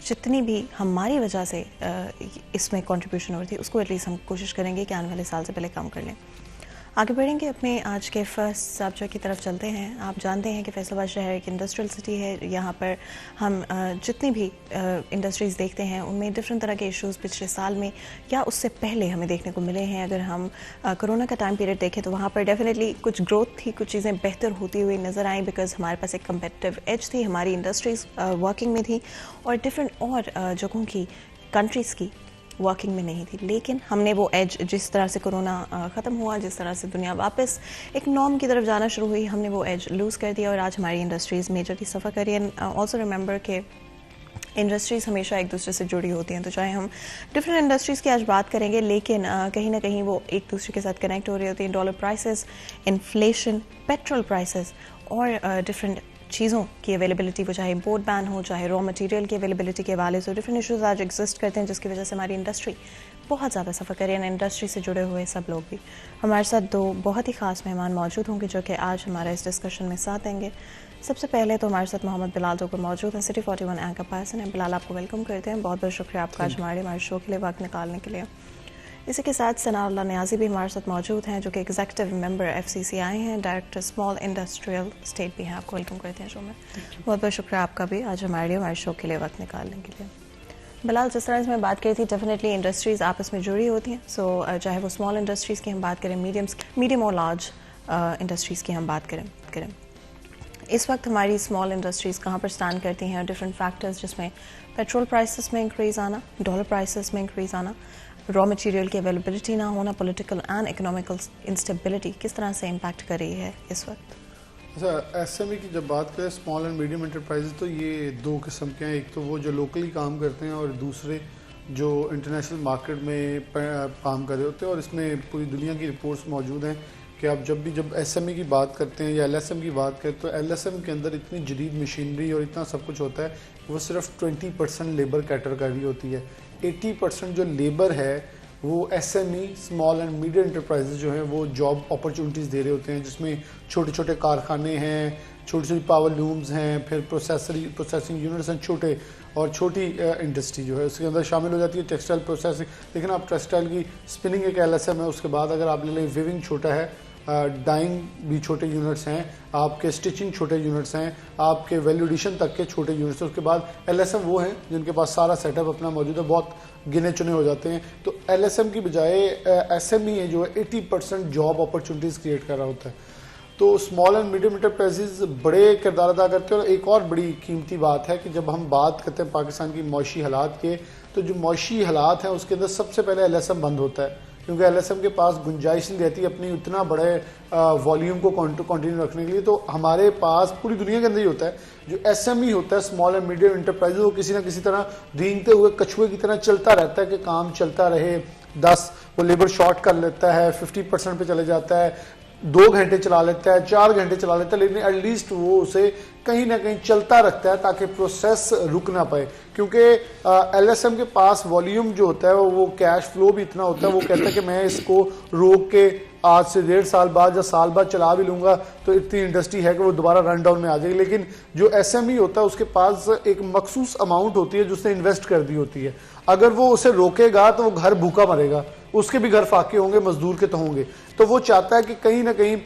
جتنی بھی ہماری وجہ سے اس میں کنٹریبیوشن ہوتی ہے اس کو ایٹ لیسٹ ہم کوشش کریں گے کہ آنے والے سال سے پہلے کم کر لیں. آگے بڑھیں گے اپنے آج کے فرسٹ سبجیکٹ کی طرف چلتے ہیں. آپ جانتے ہیں کہ فیصل آباد شہر ایک انڈسٹریل سٹی ہے. یہاں پر ہم جتنی بھی انڈسٹریز دیکھتے ہیں ان میں ڈفرینٹ طرح کے ایشوز پچھلے سال میں یا اس سے پہلے ہمیں دیکھنے کو ملے ہیں. اگر ہم کرونا کا ٹائم پیریڈ دیکھیں تو وہاں پر ڈیفینیٹلی کچھ گروتھ تھی, کچھ چیزیں بہتر ہوتی ہوئی نظر آئیں بیکاز ہمارے پاس ایک کمپیٹیو ایج تھی, ہماری انڈسٹریز ورکنگ میں تھی اور ڈفرینٹ اور جگہوں کی کنٹریز کی ورکنگ میں نہیں تھی. لیکن ہم نے وہ ایج, جس طرح سے کرونا ختم ہوا, جس طرح سے دنیا واپس ایک نارم کی طرف جانا شروع ہوئی, ہم نے وہ ایج لوز کر دیا اور آج ہماری انڈسٹریز میجرلی سفر کر رہی ہیں. آلسو ریممبر کہ انڈسٹریز ہمیشہ ایک دوسرے سے جڑی ہوتی ہیں, تو چاہے ہم ڈفرینٹ انڈسٹریز کی آج بات کریں گے لیکن کہیں نہ کہیں وہ ایک دوسرے کے ساتھ کنیکٹ ہو رہی ہوتی ہیں. Dollar prices, inflation, petrol prices اور ڈفرینٹ چیزوں کی اویلیبلٹی, وہ چاہے امپورٹ بین ہو, چاہے را مٹیریل کی اویلیبلٹی کے حوالے سے ڈفرینٹ ایشوز آج ایگزسٹ کرتے ہیں جس کی وجہ سے ہماری انڈسٹری بہت زیادہ سفر کر رہی ہے. انڈسٹری سے جڑے ہوئے سب لوگ بھی. ہمارے ساتھ دو بہت ہی خاص مہمان موجود ہوں گے جو کہ آج ہمارا اس ڈسکشن میں ساتھ دیں گے. سب سے پہلے تو ہمارے ساتھ محمد بلال ذوقر موجود ہیں, سٹی 41 اینکر پرسن ہیں. بلال, آپ کو ویلکم کرتے ہیں. بہت بہت شکریہ آپ کا آج ہمارے شو کے لیے وقت نکالنے کے لیے. اسی کے ساتھ ثناء اللہ نیازی بھی ہمارے ساتھ موجود ہیں جو کہ ایگزیکٹو ممبر FCCI ہیں, ڈائریکٹر اسمال انڈسٹریل اسٹیٹ بھی ہیں. آپ کو ویلکم کرتے ہیں شو میں. بہت بہت شکریہ آپ کا بھی آج ہمارے شو کے لیے وقت نکالنے کے لیے. بلال, جس طرح سے میں بات کری تھی, ڈیفینیٹلی انڈسٹریز آپس میں جڑی ہوتی ہیں. سو چاہے وہ اسمال انڈسٹریز کی ہم بات کریں, میڈیم اور لارج انڈسٹریز کی ہم بات کریں, اس وقت ہماری اسمال انڈسٹریز کہاں پر اسٹینڈ کرتی ہیں. ڈفرینٹ فیکٹرز جس میں پیٹرول پرائسز میں انکریز آنا, ڈالر پرائسز میں انکریز آنا, را مٹیریل کی اویلیبلٹی نہ ہونا, پولیٹیکل اینڈ اکنامیکل انسٹیبلٹی کس طرح سے امپیکٹ کر رہی ہے اس وقت. اچھا, SME کی جب بات کریں, اسمال اینڈ میڈیم انٹرپرائز, تو یہ دو قسم کے ہیں. ایک تو وہ جو لوکلی کام کرتے ہیں اور دوسرے جو انٹرنیشنل مارکیٹ میں کام کر رہے ہوتے ہیں. اور اس میں پوری دنیا کی رپورٹس موجود ہیں کہ آپ جب SME کی بات کرتے ہیں یا LSM کی بات کریں تو LSM کے اندر اتنی جدید مشینری اور اتنا سب کچھ ہوتا ہے, وہ صرف 20% لیبر کیٹر کر رہی ہوتی ہے. 80% جو لیبر ہے وہ SME small and medium enterprise جو ہیں وہ جاب اپرچونیٹیز دے رہے ہوتے ہیں, جس میں چھوٹے چھوٹے کارخانے ہیں, چھوٹی چھوٹی پاور لومز ہیں, پھر پروسیسنگ یونٹس ہیں چھوٹے, اور چھوٹی انڈسٹری جو ہے اس کے اندر شامل ہو جاتی ہے ٹیکسٹائل پروسیسنگ. لیکن آپ ٹیکسٹائل کی اسپننگ ایک LSM ہے, اس کے بعد اگر آپ لے لیں ویونگ چھوٹا ہے, ڈائنگ بھی چھوٹے یونٹس ہیں, آپ کے اسٹچنگ چھوٹے یونٹس ہیں, آپ کے ویلیو ایڈیشن تک کے چھوٹے یونٹس ہیں. اس کے بعد LSM وہ ہیں جن کے پاس سارا سیٹ اپ اپنا موجود ہے, بہت گنے چنے ہو جاتے ہیں. تو LSM کی بجائے SME جو ہے 80% جاب اپرچونیٹیز کریٹ کر رہا ہوتا ہے. تو اسمال اینڈ میڈیم انٹرپرائزز بڑے کردار ادا کرتے ہیں. اور ایک اور بڑی قیمتی بات ہے کہ جب ہم بات کرتے ہیں پاکستان کی معاشی حالات کے, تو جو معاشی حالات ہیں اس کے اندر سب سے پہلے LSM بند ہوتا ہے, کیونکہ LSM کے پاس گنجائش نہیں رہتی اپنی اتنا بڑے والیوم کو کنٹینیو رکھنے کے لیے. تو ہمارے پاس پوری دنیا کے اندر ہی ہوتا ہے جو SME ہوتا ہے, اسمال اینڈ میڈیم انٹرپرائز, وہ کسی نہ کسی طرح رینگتے ہوئے کچھوے کی طرح چلتا رہتا ہے کہ کام چلتا رہے. 10 وہ لیبر شارٹ کر لیتا ہے, 50% پہ چلے جاتا ہے, 2 گھنٹے چلا لیتا ہے, 4 گھنٹے چلا لیتا ہے, لیکن ایٹ لیسٹ وہ اسے کہیں نہ کہیں چلتا رکھتا ہے تاکہ پروسیس رک نہ پائے. کیونکہ LSM کے پاس والیوم جو ہوتا ہے وہ کیش فلو بھی اتنا ہوتا ہے, وہ کہتا ہے کہ میں اس کو روک کے آج سے 1.5 سال بعد یا سال بعد چلا بھی لوں گا تو اتنی انڈسٹری ہے کہ وہ دوبارہ رن ڈاؤن میں آ جائے گی. لیکن جو SME ہوتا ہے اس کے پاس ایک مخصوص اماؤنٹ ہوتی ہے جو اس نے انویسٹ کر دی ہوتی ہے. اگر وہ اسے روکے گا تو وہ گھر بھوکا مرے گا, اس کے بھی گھر فاقے ہوں گے, مزدور کے تو ہوں گے. تو وہ چاہتا ہے کہ کہیں نہ کہیں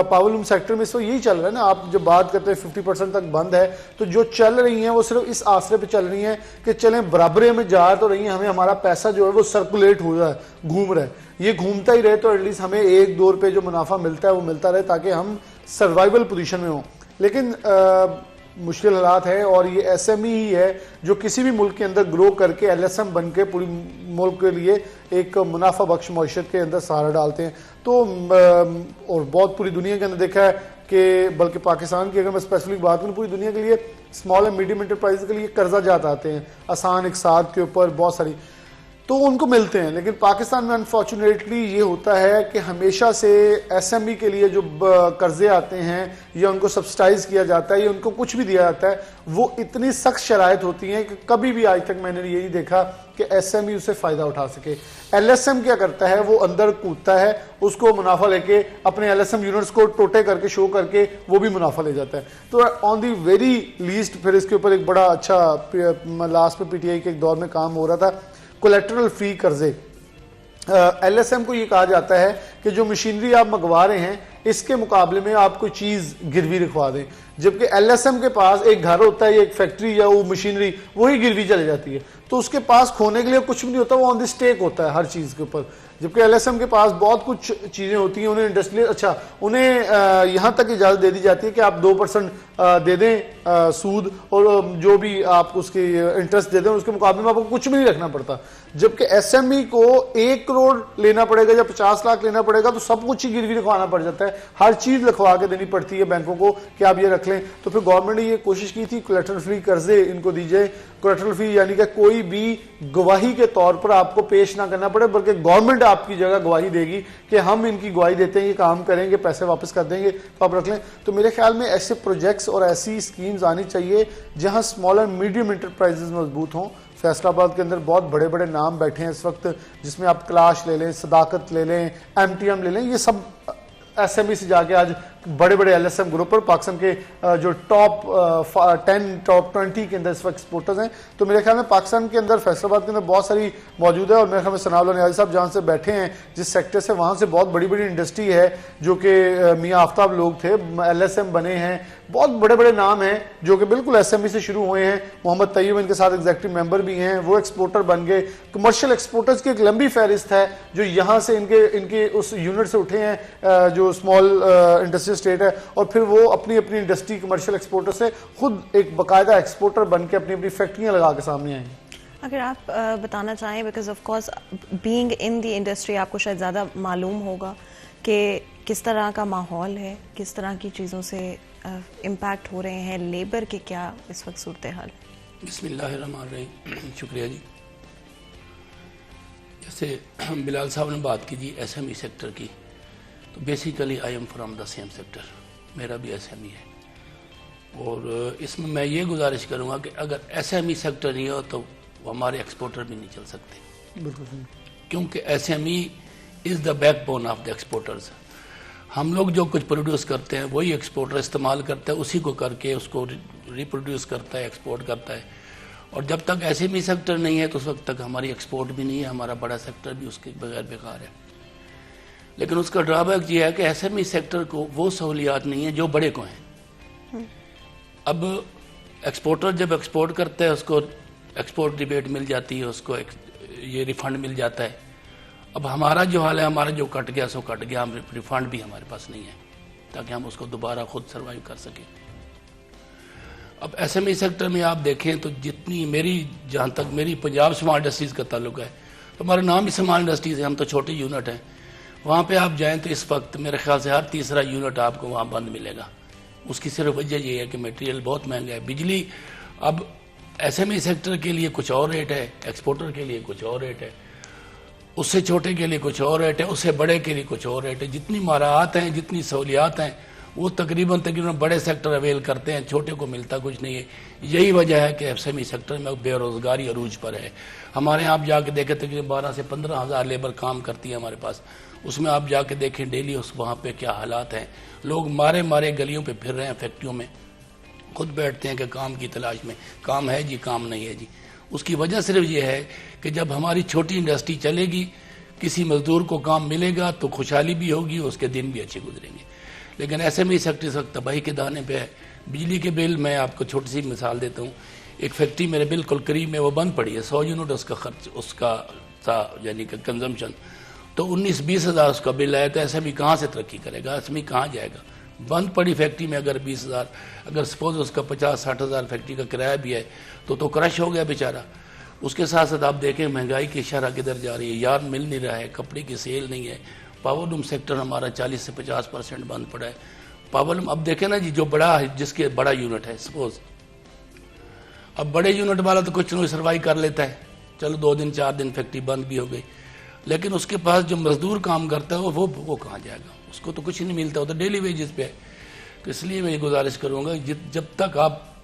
پاور لوم سیکٹر میں اس وقت یہی چل رہا ہے نا, آپ جب بات کرتے ہیں 50% تک بند ہے, تو جو چل رہی ہیں وہ صرف اس آسرے پہ چل رہی ہیں کہ چلیں برابرے میں جا تو رہی ہیں, ہمیں ہمارا پیسہ جو ہے وہ سرکولیٹ ہو رہا ہے, گھوم رہا ہے, یہ گھومتا ہی رہے تو ایٹ لیسٹ ہمیں 1-2 روپے جو منافع ملتا ہے وہ ملتا رہے تاکہ ہم سروائیول پوزیشن میں ہوں. لیکن مشکل حالات ہے, اور یہ SME ہی ہے جو کسی بھی ملک کے اندر گرو کر کے LSM بن کے پوری ملک کے لیے ایک منافع بخش معیشت کے اندر سہارا ڈالتے ہیں. تو اور بہت پوری دنیا کے اندر دیکھا ہے کہ بلکہ پاکستان کی اگر میں اسپیسیفک بات کروں, پوری دنیا کے لیے اسمال اینڈ میڈیم انٹرپرائز کے لیے قرضہ جات آتے ہیں آسان اقساط کے اوپر بہت ساری, تو ان کو ملتے ہیں. لیکن پاکستان میں انفارچونیٹلی یہ ہوتا ہے کہ ہمیشہ سے SME کے لیے جو قرضے آتے ہیں یا ان کو سبسڈائز کیا جاتا ہے یا ان کو کچھ بھی دیا جاتا ہے, وہ اتنی سخت شرائط ہوتی ہیں کہ کبھی بھی آج تک میں نے یہی دیکھا کہ کہ ایس ایم ای اسے فائدہ اٹھا سکے. ایل ایس ایم کیا کرتا ہے, وہ اندر کودتا ہے, اس کو منافع لے کے اپنے ایل ایس ایم یونٹس کو ٹوٹے کر کے شو کر کے وہ بھی منافع لے جاتا ہے. تو آن دی ویری لیسٹ پھر اس کے اوپر ایک بڑا اچھا لاسٹ پہ پی ٹی آئی کے ایک دور میں کام ہو رہا تھا, کولیٹرل فری قرضے. ایل ایس ایم کو یہ کہا جاتا ہے کہ جو مشینری آپ منگوا رہے ہیں اس کے مقابلے میں آپ کوئی چیز گروی رکھوا دیں, جبکہ ایل ایس ایم کے پاس ایک گھر ہوتا ہے یا ایک فیکٹری یا وہ مشینری وہی گروی چلی جاتی ہے, تو اس کے پاس کھونے کے لیے کچھ بھی نہیں ہوتا, وہ آن دی اسٹیک ہوتا ہے ہر چیز کے اوپر. جبکہ ایل ایس ایم کے پاس بہت کچھ چیزیں ہوتی ہیں, انہیں انڈسٹریل اچھا انہیں یہاں تک اجازت دے دی جاتی ہے کہ آپ 2% دے دیں سود, اور جو بھی آپ اس کے انٹرسٹ دے دیں اس کے مقابلے میں آپ کو کچھ بھی نہیں رکھنا پڑتا. جبکہ ایس ایم ای کو 1 کروڑ لینا پڑے گا یا 50 لاکھ لینا پڑے گا تو سب کچھ ہی گروی رکھوانا پڑ جاتا ہے, ہر چیز لکھوا کے دینی پڑتی ہے بینکوں کو کہ آپ یہ رکھ لیں. تو پھر گورنمنٹ نے یہ کوشش کی تھی کولیٹرل فری قرضے ان کو دی جائے. کولیٹرل فری یعنی کہ کوئی بھی گواہی کے طور پر آپ کو پیش نہ کرنا پڑے, بلکہ گورنمنٹ آپ کی جگہ گواہی دے گی کہ ہم ان کی گواہی دیتے ہیں, یہ کام کریں گے, پیسے واپس کر دیں گے, تو آپ رکھ لیں. تو میرے خیال میں ایسے پروجیکٹس اور ایسی اسکیمز آنی چاہیے جہاں اسمال اینڈ میڈیم انٹرپرائزز مضبوط ہوں. فیصل آباد کے اندر بہت بڑے بڑے نام بیٹھے ہیں اس وقت, جس میں آپ کلاش لے لیں, صداقت لے لیں, ایم ٹی ایم لے لیں, یہ سب ایس ایم ای سے جا کے آج بڑے بڑے ایل ایس ایم گروپ پر پاکستان کے جو ٹاپ 10 ٹاپ 20 کے اندر اس وقت ایکسپورٹرز ہیں. تو میرے خیال میں پاکستان کے اندر فیصل آباد کے اندر بہت ساری موجود ہے, اور میرے خیال میں ثناء اللہ نیازی صاحب جہاں سے بیٹھے ہیں جس سیکٹر سے, وہاں سے بہت بڑی بڑی انڈسٹری ہے جو کہ میاں آفتاب لوگ تھے, ایل ایس ایم بنے ہیں, بہت بڑے بڑے نام ہیں جو کہ بالکل ایس ایم ای سے شروع ہوئے ہیں. محمد طیب ان کے ساتھ ایگزیکٹو ممبر بھی ہیں, وہ ایکسپورٹر بن گئے. کمرشل ایکسپورٹرز کی ایک لمبی فہرست ہے جو یہاں سے ان کے اس یونٹ سے اٹھے ہیں جو اسمال انڈسٹریل اسٹیٹ ہے, اور پھر وہ اپنی انڈسٹری کمرشل ایکسپورٹر سے خود ایک باقاعدہ ایکسپورٹر بن کے اپنی فیکٹریاں لگا کے سامنے آئے ہیں. اگر آپ بتانا چاہیں, because of course being in the industry آپ کو شاید زیادہ معلوم ہوگا کہ کس طرح کا ماحول ہے, کس طرح کی چیزوں سے امپیکٹ ہو رہے ہیں, لیبر کے کیا اس وقت صورتحال. بسم اللہ الرحمن الرحیم. شکریہ جی. جیسے بلال صاحب نے بات کی جی ایس ایم ای سیکٹر کی, تو basically I am from the same sector, میرا بھی ایس ایم ای ہے, اور اس میں یہ گزارش کروں گا کہ اگر ایس ایم ای سیکٹر نہیں ہو تو ہمارے ایکسپورٹر بھی نہیں چل سکتے. بالکل, کیونکہ S M E is the backbone of the exporters. ہم لوگ جو کچھ پروڈیوس کرتے ہیں وہی ایکسپورٹر استعمال کرتا ہے, اسی کو کر کے اس کو ریپروڈیوس کرتا ہے, ایکسپورٹ کرتا ہے. اور جب تک ایس ایم ای سیکٹر نہیں ہے تو اس وقت تک ہماری ایکسپورٹ بھی نہیں ہے, ہمارا بڑا سیکٹر بھی اس کے بغیر بیکار ہے. لیکن اس کا ڈرا بیک یہ ہے کہ ایس ایم ای سیکٹر کو وہ سہولیات نہیں ہیں جو بڑے کو ہیں. اب ایکسپورٹر جب ایکسپورٹ کرتا ہے اس کو ایکسپورٹ ریبیٹ مل جاتی ہے, اس کو یہ ریفنڈ مل جاتا ہے. اب ہمارا جو حال ہے, ہمارا جو کٹ گیا سو کٹ گیا, ہم ریفنڈ بھی ہمارے پاس نہیں ہے تاکہ ہم اس کو دوبارہ خود سروائیو کر سکیں. اب ایس ایم ای سیکٹر میں آپ دیکھیں تو جتنی جہاں تک میری پنجاب اسمال انڈسٹریز کا تعلق ہے, تو ہمارا نام ہی اسمال انڈسٹریز ہے, ہم تو چھوٹے یونٹ ہیں. وہاں پہ آپ جائیں تو اس وقت میرے خیال سے ہر تیسرا یونٹ آپ کو وہاں بند ملے گا. اس کی صرف وجہ یہ ہے کہ میٹیریل بہت مہنگا ہے. بجلی اب ایس ایم ای سیکٹر کے لیے کچھ اور ریٹ ہے, ایکسپورٹر کے لیے کچھ اور ریٹ ہے, اس سے چھوٹے کے لیے کچھ اور ریٹ ہے, اس سے بڑے کے لیے کچھ اور ریٹ ہے. جتنی مراعات ہیں, جتنی سہولیات ہیں, وہ تقریباً بڑے سیکٹر اویل کرتے ہیں, چھوٹے کو ملتا کچھ نہیں ہے. یہی وجہ ہے کہ ایس ایم ای سیکٹر میں بے روزگاری عروج پر ہے. ہمارے یہاں آپ جا کے دیکھیں تقریباً 12 سے 15 ہزار لیبر کام کرتی ہے ہمارے پاس. اس میں آپ جا کے دیکھیں ڈیلی وہاں پہ کیا حالات ہیں. لوگ مارے گلیوں پہ پھر رہے ہیں, فیکٹریوں میں خود بیٹھتے ہیں کہ کام کی تلاش میں, کام ہے جی, کام نہیں ہے جی. اس کی وجہ صرف یہ ہے کہ جب ہماری چھوٹی انڈسٹری چلے گی, کسی مزدور کو کام ملے گا تو خوشحالی بھی ہوگی, اس کے دن بھی اچھے گزریں گے. لیکن ایس ایم ای سیکٹر اس وقت تباہی کے دانے پہ ہے. بجلی کے بل میں آپ کو چھوٹی سی مثال دیتا ہوں. ایک فیکٹری میرے بالکل قریب میں وہ بند پڑی ہے, 100 یونٹ اس کا خرچ اس کا تھا, یعنی کہ کنزمپشن, تو 19-20 ہزار اس کا بل آیا. تو ایس ایم ای کہاں سے ترقی کرے گا, ایس ایم ای کہاں جائے گا. بند پڑی فیکٹری میں اگر 20 ہزار, اگر سپوز اس کا 50-60 ہزار فیکٹری کا کرایہ بھی ہے تو کرش ہو گیا بیچارہ. اس کے ساتھ ساتھ آپ دیکھیں مہنگائی کی شرح کدھر جا رہی ہے, یار مل نہیں رہا ہے, کپڑے کی سیل نہیں ہے. پاور لوم سیکٹر ہمارا 40 سے 50% بند پڑا ہے. پاور لوم اب دیکھیں نا جی, جو بڑا ہے, جس کے بڑا یونٹ ہے سپوز, اب بڑے یونٹ والا تو کچھ نہ سروائیو کر لیتا ہے, چلو 2 دن 4 دن فیکٹری بند بھی ہو گئی. لیکن اس کے پاس جو مزدور کام کرتا ہے وہ کہاں جائے گا, اس کو تو کچھ نہیں ملتا, وہ تو ڈیلی ویجز پہ ہے. تو اس لیے میں یہ گزارش کروں گا جب تک آپ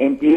MP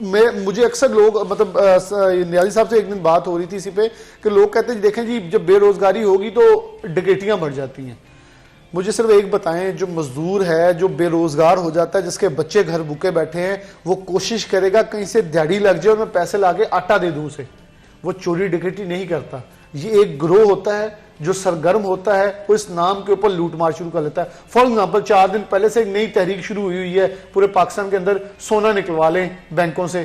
مجھے اکثر لوگ مطلب نیازی صاحب سے ایک دن بات ہو رہی تھی اسی پہ کہ لوگ کہتے ہیں دیکھیں جی جب بے روزگاری ہوگی تو ڈکیتیاں بڑھ جاتی ہیں. مجھے صرف ایک بتائیں, جو مزدور ہے جو بے روزگار ہو جاتا ہے, جس کے بچے گھر بھوکے بیٹھے ہیں, وہ کوشش کرے گا کہیں سے دیہڑی لگ جائے اور میں پیسے لا کے آٹا دے دوں اسے, وہ چوری ڈکیتی نہیں کرتا. یہ ایک گروہ ہوتا ہے جو سرگرم ہوتا ہے, وہ اس نام کے اوپر لوٹ مار شروع کر لیتا ہے. فار ایگزامپل 4 دن پہلے سے ایک نئی تحریک شروع ہوئی ہے پورے پاکستان کے اندر, سونا نکلوا لیں بینکوں سے,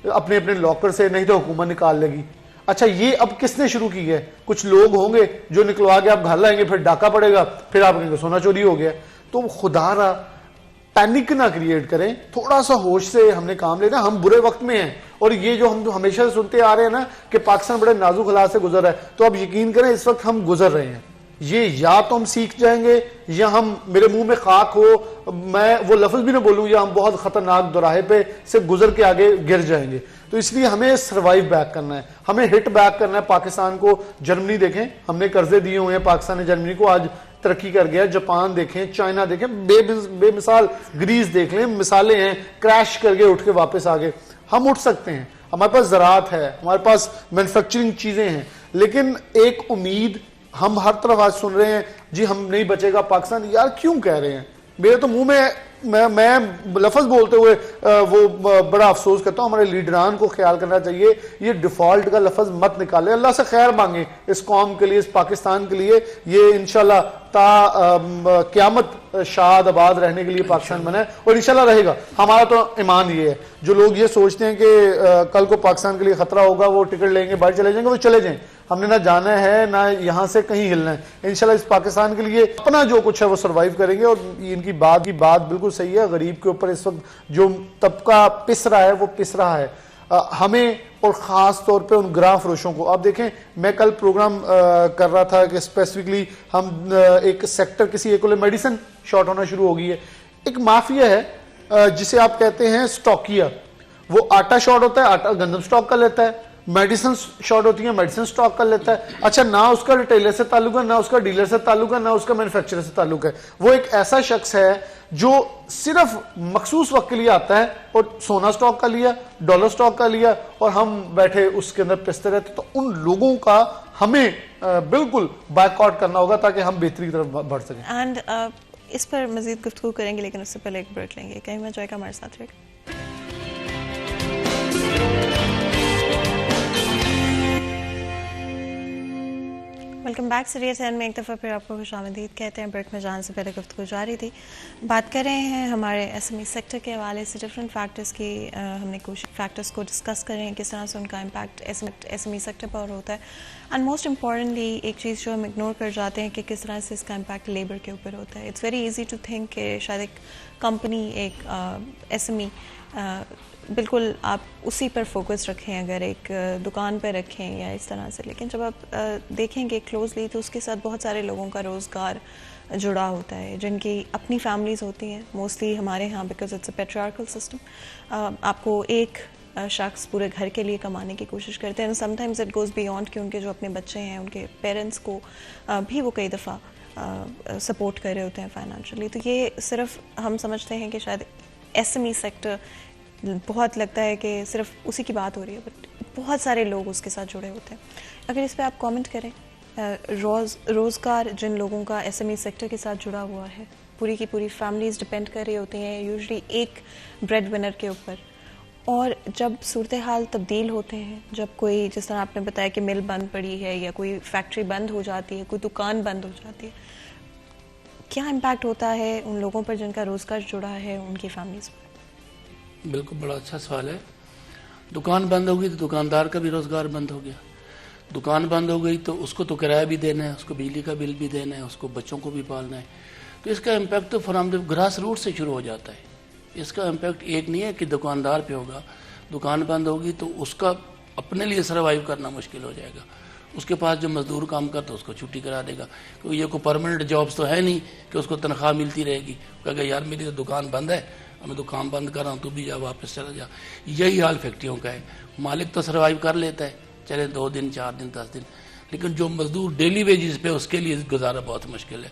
اپنے اپنے لاکر سے, نہیں تو حکومت نکال لے گی. اچھا یہ اب کس نے شروع کی ہے؟ کچھ لوگ ہوں گے جو نکلوا کے آپ گھر لائیں گے, پھر ڈاکہ پڑے گا, پھر آپ کہیں گے سونا چوری ہو گیا. تو خدا را پینک نہ کریٹ کریں, تھوڑا سا ہوش سے ہم نے کام لینا. ہم برے وقت میں ہیں, اور یہ جو ہم ہمیشہ سے سنتے آ رہے ہیں نا کہ پاکستان بڑے نازک حالات سے گزر رہا ہے, تو اب یقین کریں اس وقت ہم گزر رہے ہیں. یہ یا تو ہم سیکھ جائیں گے یا ہم, میرے منہ میں خاک ہو, میں وہ لفظ بھی نہ بولوں, یا ہم بہت خطرناک دوراہے پہ سے گزر کے آگے گر جائیں گے. تو اس لیے ہمیں سروائیو بیک کرنا ہے, ہمیں ہٹ بیک کرنا ہے پاکستان کو. جرمنی دیکھیں, ہم نے قرضے دیے ہوئے ہیں پاکستان نے جرمنی کو, آج ترقی کر گیا. جاپان دیکھیں, چائنا دیکھیں, بے مثال گریس دیکھ لیں, مثالیں ہیں, کریش کر کے اٹھ کے واپس آ گئے. ہم اٹھ سکتے ہیں, ہمارے پاس زراعت ہے, ہمارے پاس مینوفیکچرنگ چیزیں ہیں, لیکن ایک امید ہم ہر طرف آج سن رہے ہیں جی ہم نہیں بچے گا پاکستان. یار کیوں کہہ رہے ہیں؟ میرے تو منہ میں لفظ بولتے ہوئے وہ بڑا افسوس کرتا ہوں. ہمارے لیڈران کو خیال کرنا چاہیے, یہ ڈیفالٹ کا لفظ مت نکالیں. اللہ سے خیر مانگیں اس قوم کے لیے, اس پاکستان کے لیے. یہ انشاءاللہ تا قیامت شاد آباد رہنے کے لیے پاکستان بنا ہے, اور انشاءاللہ رہے گا. ہمارا تو ایمان یہ ہے. جو لوگ یہ سوچتے ہیں کہ کل کو پاکستان کے لیے خطرہ ہوگا, وہ ٹکٹ لیں گے باہر چلے جائیں گے, وہ چلے جائیں. ہم نے نہ جانا ہے نہ یہاں سے کہیں ہلنا ہے. انشاءاللہ اس پاکستان کے لیے اپنا جو کچھ ہے وہ سروائیو کریں گے. اور ان کی بات بالکل صحیح ہے. غریب کے اوپر اس وقت جو طبقہ پس رہا ہے وہ پس رہا ہے. ہمیں اور خاص طور پہ ان گراں فروشوں کو, آپ دیکھیں میں کل پروگرام کر رہا تھا کہ اسپیسیفکلی ہم ایک سیکٹر کسی ایک میڈیسن شارٹ ہونا شروع ہو گئی ہے. ایک مافیا ہے جسے آپ کہتے ہیں سٹاکیا. وہ آٹا شارٹ ہوتا ہے, آٹا گندم سٹاک کر لیتا ہے. میڈیسن شارٹ ہوتی ہیں, میڈیسن سٹاک کر لیتا ہے. اچھا نہ اس کا ریٹیلر سے تعلق ہے, نہ اس کا ڈیلر سے تعلق ہے, نہ اس کا مینوفیکچرر سے تعلق ہے. وہ ایک ایسا شخص ہے جو صرف مخصوص وقت کے لیے آتا ہے اور سونا سٹاک کر لیا, ڈالر سٹاک کر لیا, اور ہم بیٹھے اس کے اندر پستے رہتے. تو ان لوگوں کا ہمیں بالکل بائیک آؤٹ کرنا ہوگا تاکہ ہم بہتری کی طرف بڑھ سکیں. اینڈ اس پر مزید گفتگو کریں گے, لیکن اس سے پہلے ایک بریک لیں گے. کہیں میں جائے گا ہمارے ساتھ رہے گا. Welcome back. سیریس اینڈ میں ایک دفعہ پھر آپ کو خوش آمدید کہتے ہیں. بریک میں جانے سے پہلے گفتگو جاری تھی, بات کر رہے ہیں ہمارے ایس ایم ای سیکٹر کے حوالے سے ڈفرینٹ فیکٹرز کی. ہم نے فیکٹرز کو ڈسکس کریں کس طرح سے ان کا امپیکٹ ایس ایم ای سیکٹر پر ہوتا ہے. اینڈ موسٹ امپورٹنٹلی ایک چیز جو ہم اگنور کر جاتے ہیں کہ کس طرح سے اس کا امپیکٹ لیبر کے اوپر ہوتا ہے. It's very easy to think کہ شاید ایک کمپنی, ایک ایس ایم ای بالکل آپ اسی پر فوکس رکھیں, اگر ایک دکان پہ رکھیں یا اس طرح سے. لیکن جب آپ دیکھیں گے کلوزلی تو اس کے ساتھ بہت سارے لوگوں کا روزگار جڑا ہوتا ہے, جن کی اپنی فیملیز ہوتی ہیں. موسٹلی ہمارے ہاں because it's a patriarchal system, آپ کو ایک شخص پورے گھر کے لیے کمانے کی کوشش کرتے ہیں. Some times it goes beyond کہ ان کے جو اپنے بچے ہیں ان کے پیرنٹس کو بھی وہ کئی دفعہ سپورٹ کر رہے ہوتے ہیں فائنینشلی. تو یہ صرف ہم سمجھتے ہیں کہ شاید ایس ایم ای سیکٹر بہت لگتا ہے کہ صرف اسی کی بات ہو رہی ہے, بٹ بہت سارے لوگ اس کے ساتھ جڑے ہوتے ہیں. اگر اس پہ آپ کامنٹ کریں, روزگار جن لوگوں کا ایس ایم ای سیکٹر کے ساتھ جڑا ہوا ہے, پوری کی پوری فیملیز ڈپینڈ کر رہی ہوتی ہیں یوزلی ایک بریڈ ونر کے اوپر. اور جب صورتحال تبدیل ہوتے ہیں, جب کوئی جس طرح آپ نے بتایا کہ مل بند پڑی ہے یا کوئی فیکٹری بند ہو جاتی ہے, کوئی دکان بند ہو جاتی ہے, کیا امپیکٹ ہوتا ہے ان لوگوں پر جن کا روزگار جڑا ہے ان کی فیملیز پر؟ بالکل بڑا اچھا سوال ہے. دکان بند ہو گئی تو دکاندار کا بھی روزگار بند ہو گیا. دکان بند ہو گئی تو اس کو تو کرایہ بھی دینا ہے, اس کو بجلی کا بل بھی دینا ہے, اس کو بچوں کو بھی پالنا ہے. تو اس کا امپیکٹ تو فرام دا گراس روٹ سے شروع ہو جاتا ہے. اس کا امپیکٹ ایک نہیں ہے کہ دکاندار پہ ہوگا. دکان بند ہوگی تو اس کا اپنے لیے سروائیو کرنا مشکل ہو جائے گا. اس کے پاس جو مزدور کام کرتا ہے اس کو چھٹی کرا دے گا, کیونکہ یہ کوئی پرماننٹ جابس تو ہے نہیں کہ اس کو تنخواہ ملتی رہے گی. کہا یار میری تو دکان بند ہے, میں تو کام بند کر رہا ہوں, تو بھی جا واپس چلا جا. یہی حال فیکٹریوں کا ہے. مالک تو سروائیو کر لیتا ہے, چلے 2 دن 4 دن 10 دن, لیکن جو مزدور ڈیلی ویجز پہ اس کے لیے گزارا بہت مشکل ہے.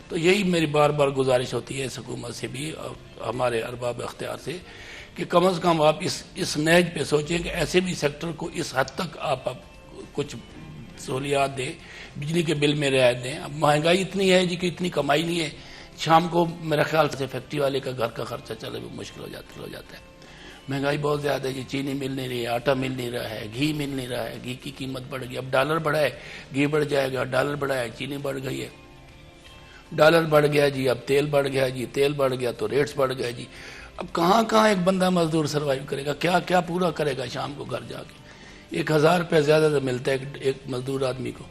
تو یہی میری بار بار گزارش ہوتی ہے اس حکومت سے بھی, ہمارے ارباب اختیار سے, کہ کم از کم آپ اس نیج پہ سوچیں کہ ایسے بھی سیکٹر کو اس حد تک آپ کچھ سہولیات دیں، بجلی کے بل میں رعایت دیں. اب مہنگائی اتنی ہے جی کہ اتنی کمائی نہیں ہے، شام کو میرا خیال سے فیکٹری والے کا گھر کا خرچہ چلے بھی مشکل ہو جاتا ہے. مہنگائی بہت زیادہ ہے جی، چینی مل نہیں رہی ہے، آٹا مل نہیں رہا ہے، گھی مل نہیں رہا ہے، گھی کی قیمت بڑھ گئی. اب ڈالر بڑھا ہے، گھی بڑھ جائے گا، ڈالر بڑھا ہے، چینی بڑھ گئی ہے، ڈالر بڑھ گیا جی، اب تیل بڑھ گیا جی، تیل بڑھ گیا تو ریٹس بڑھ گئے جی. اب کہاں ایک بندہ مزدور سروائیو کرے گا، کیا پورا کرے گا شام کو گھر جا کے. 1000 روپے زیادہ سے ملتا ہے ایک مزدور آدمی کو.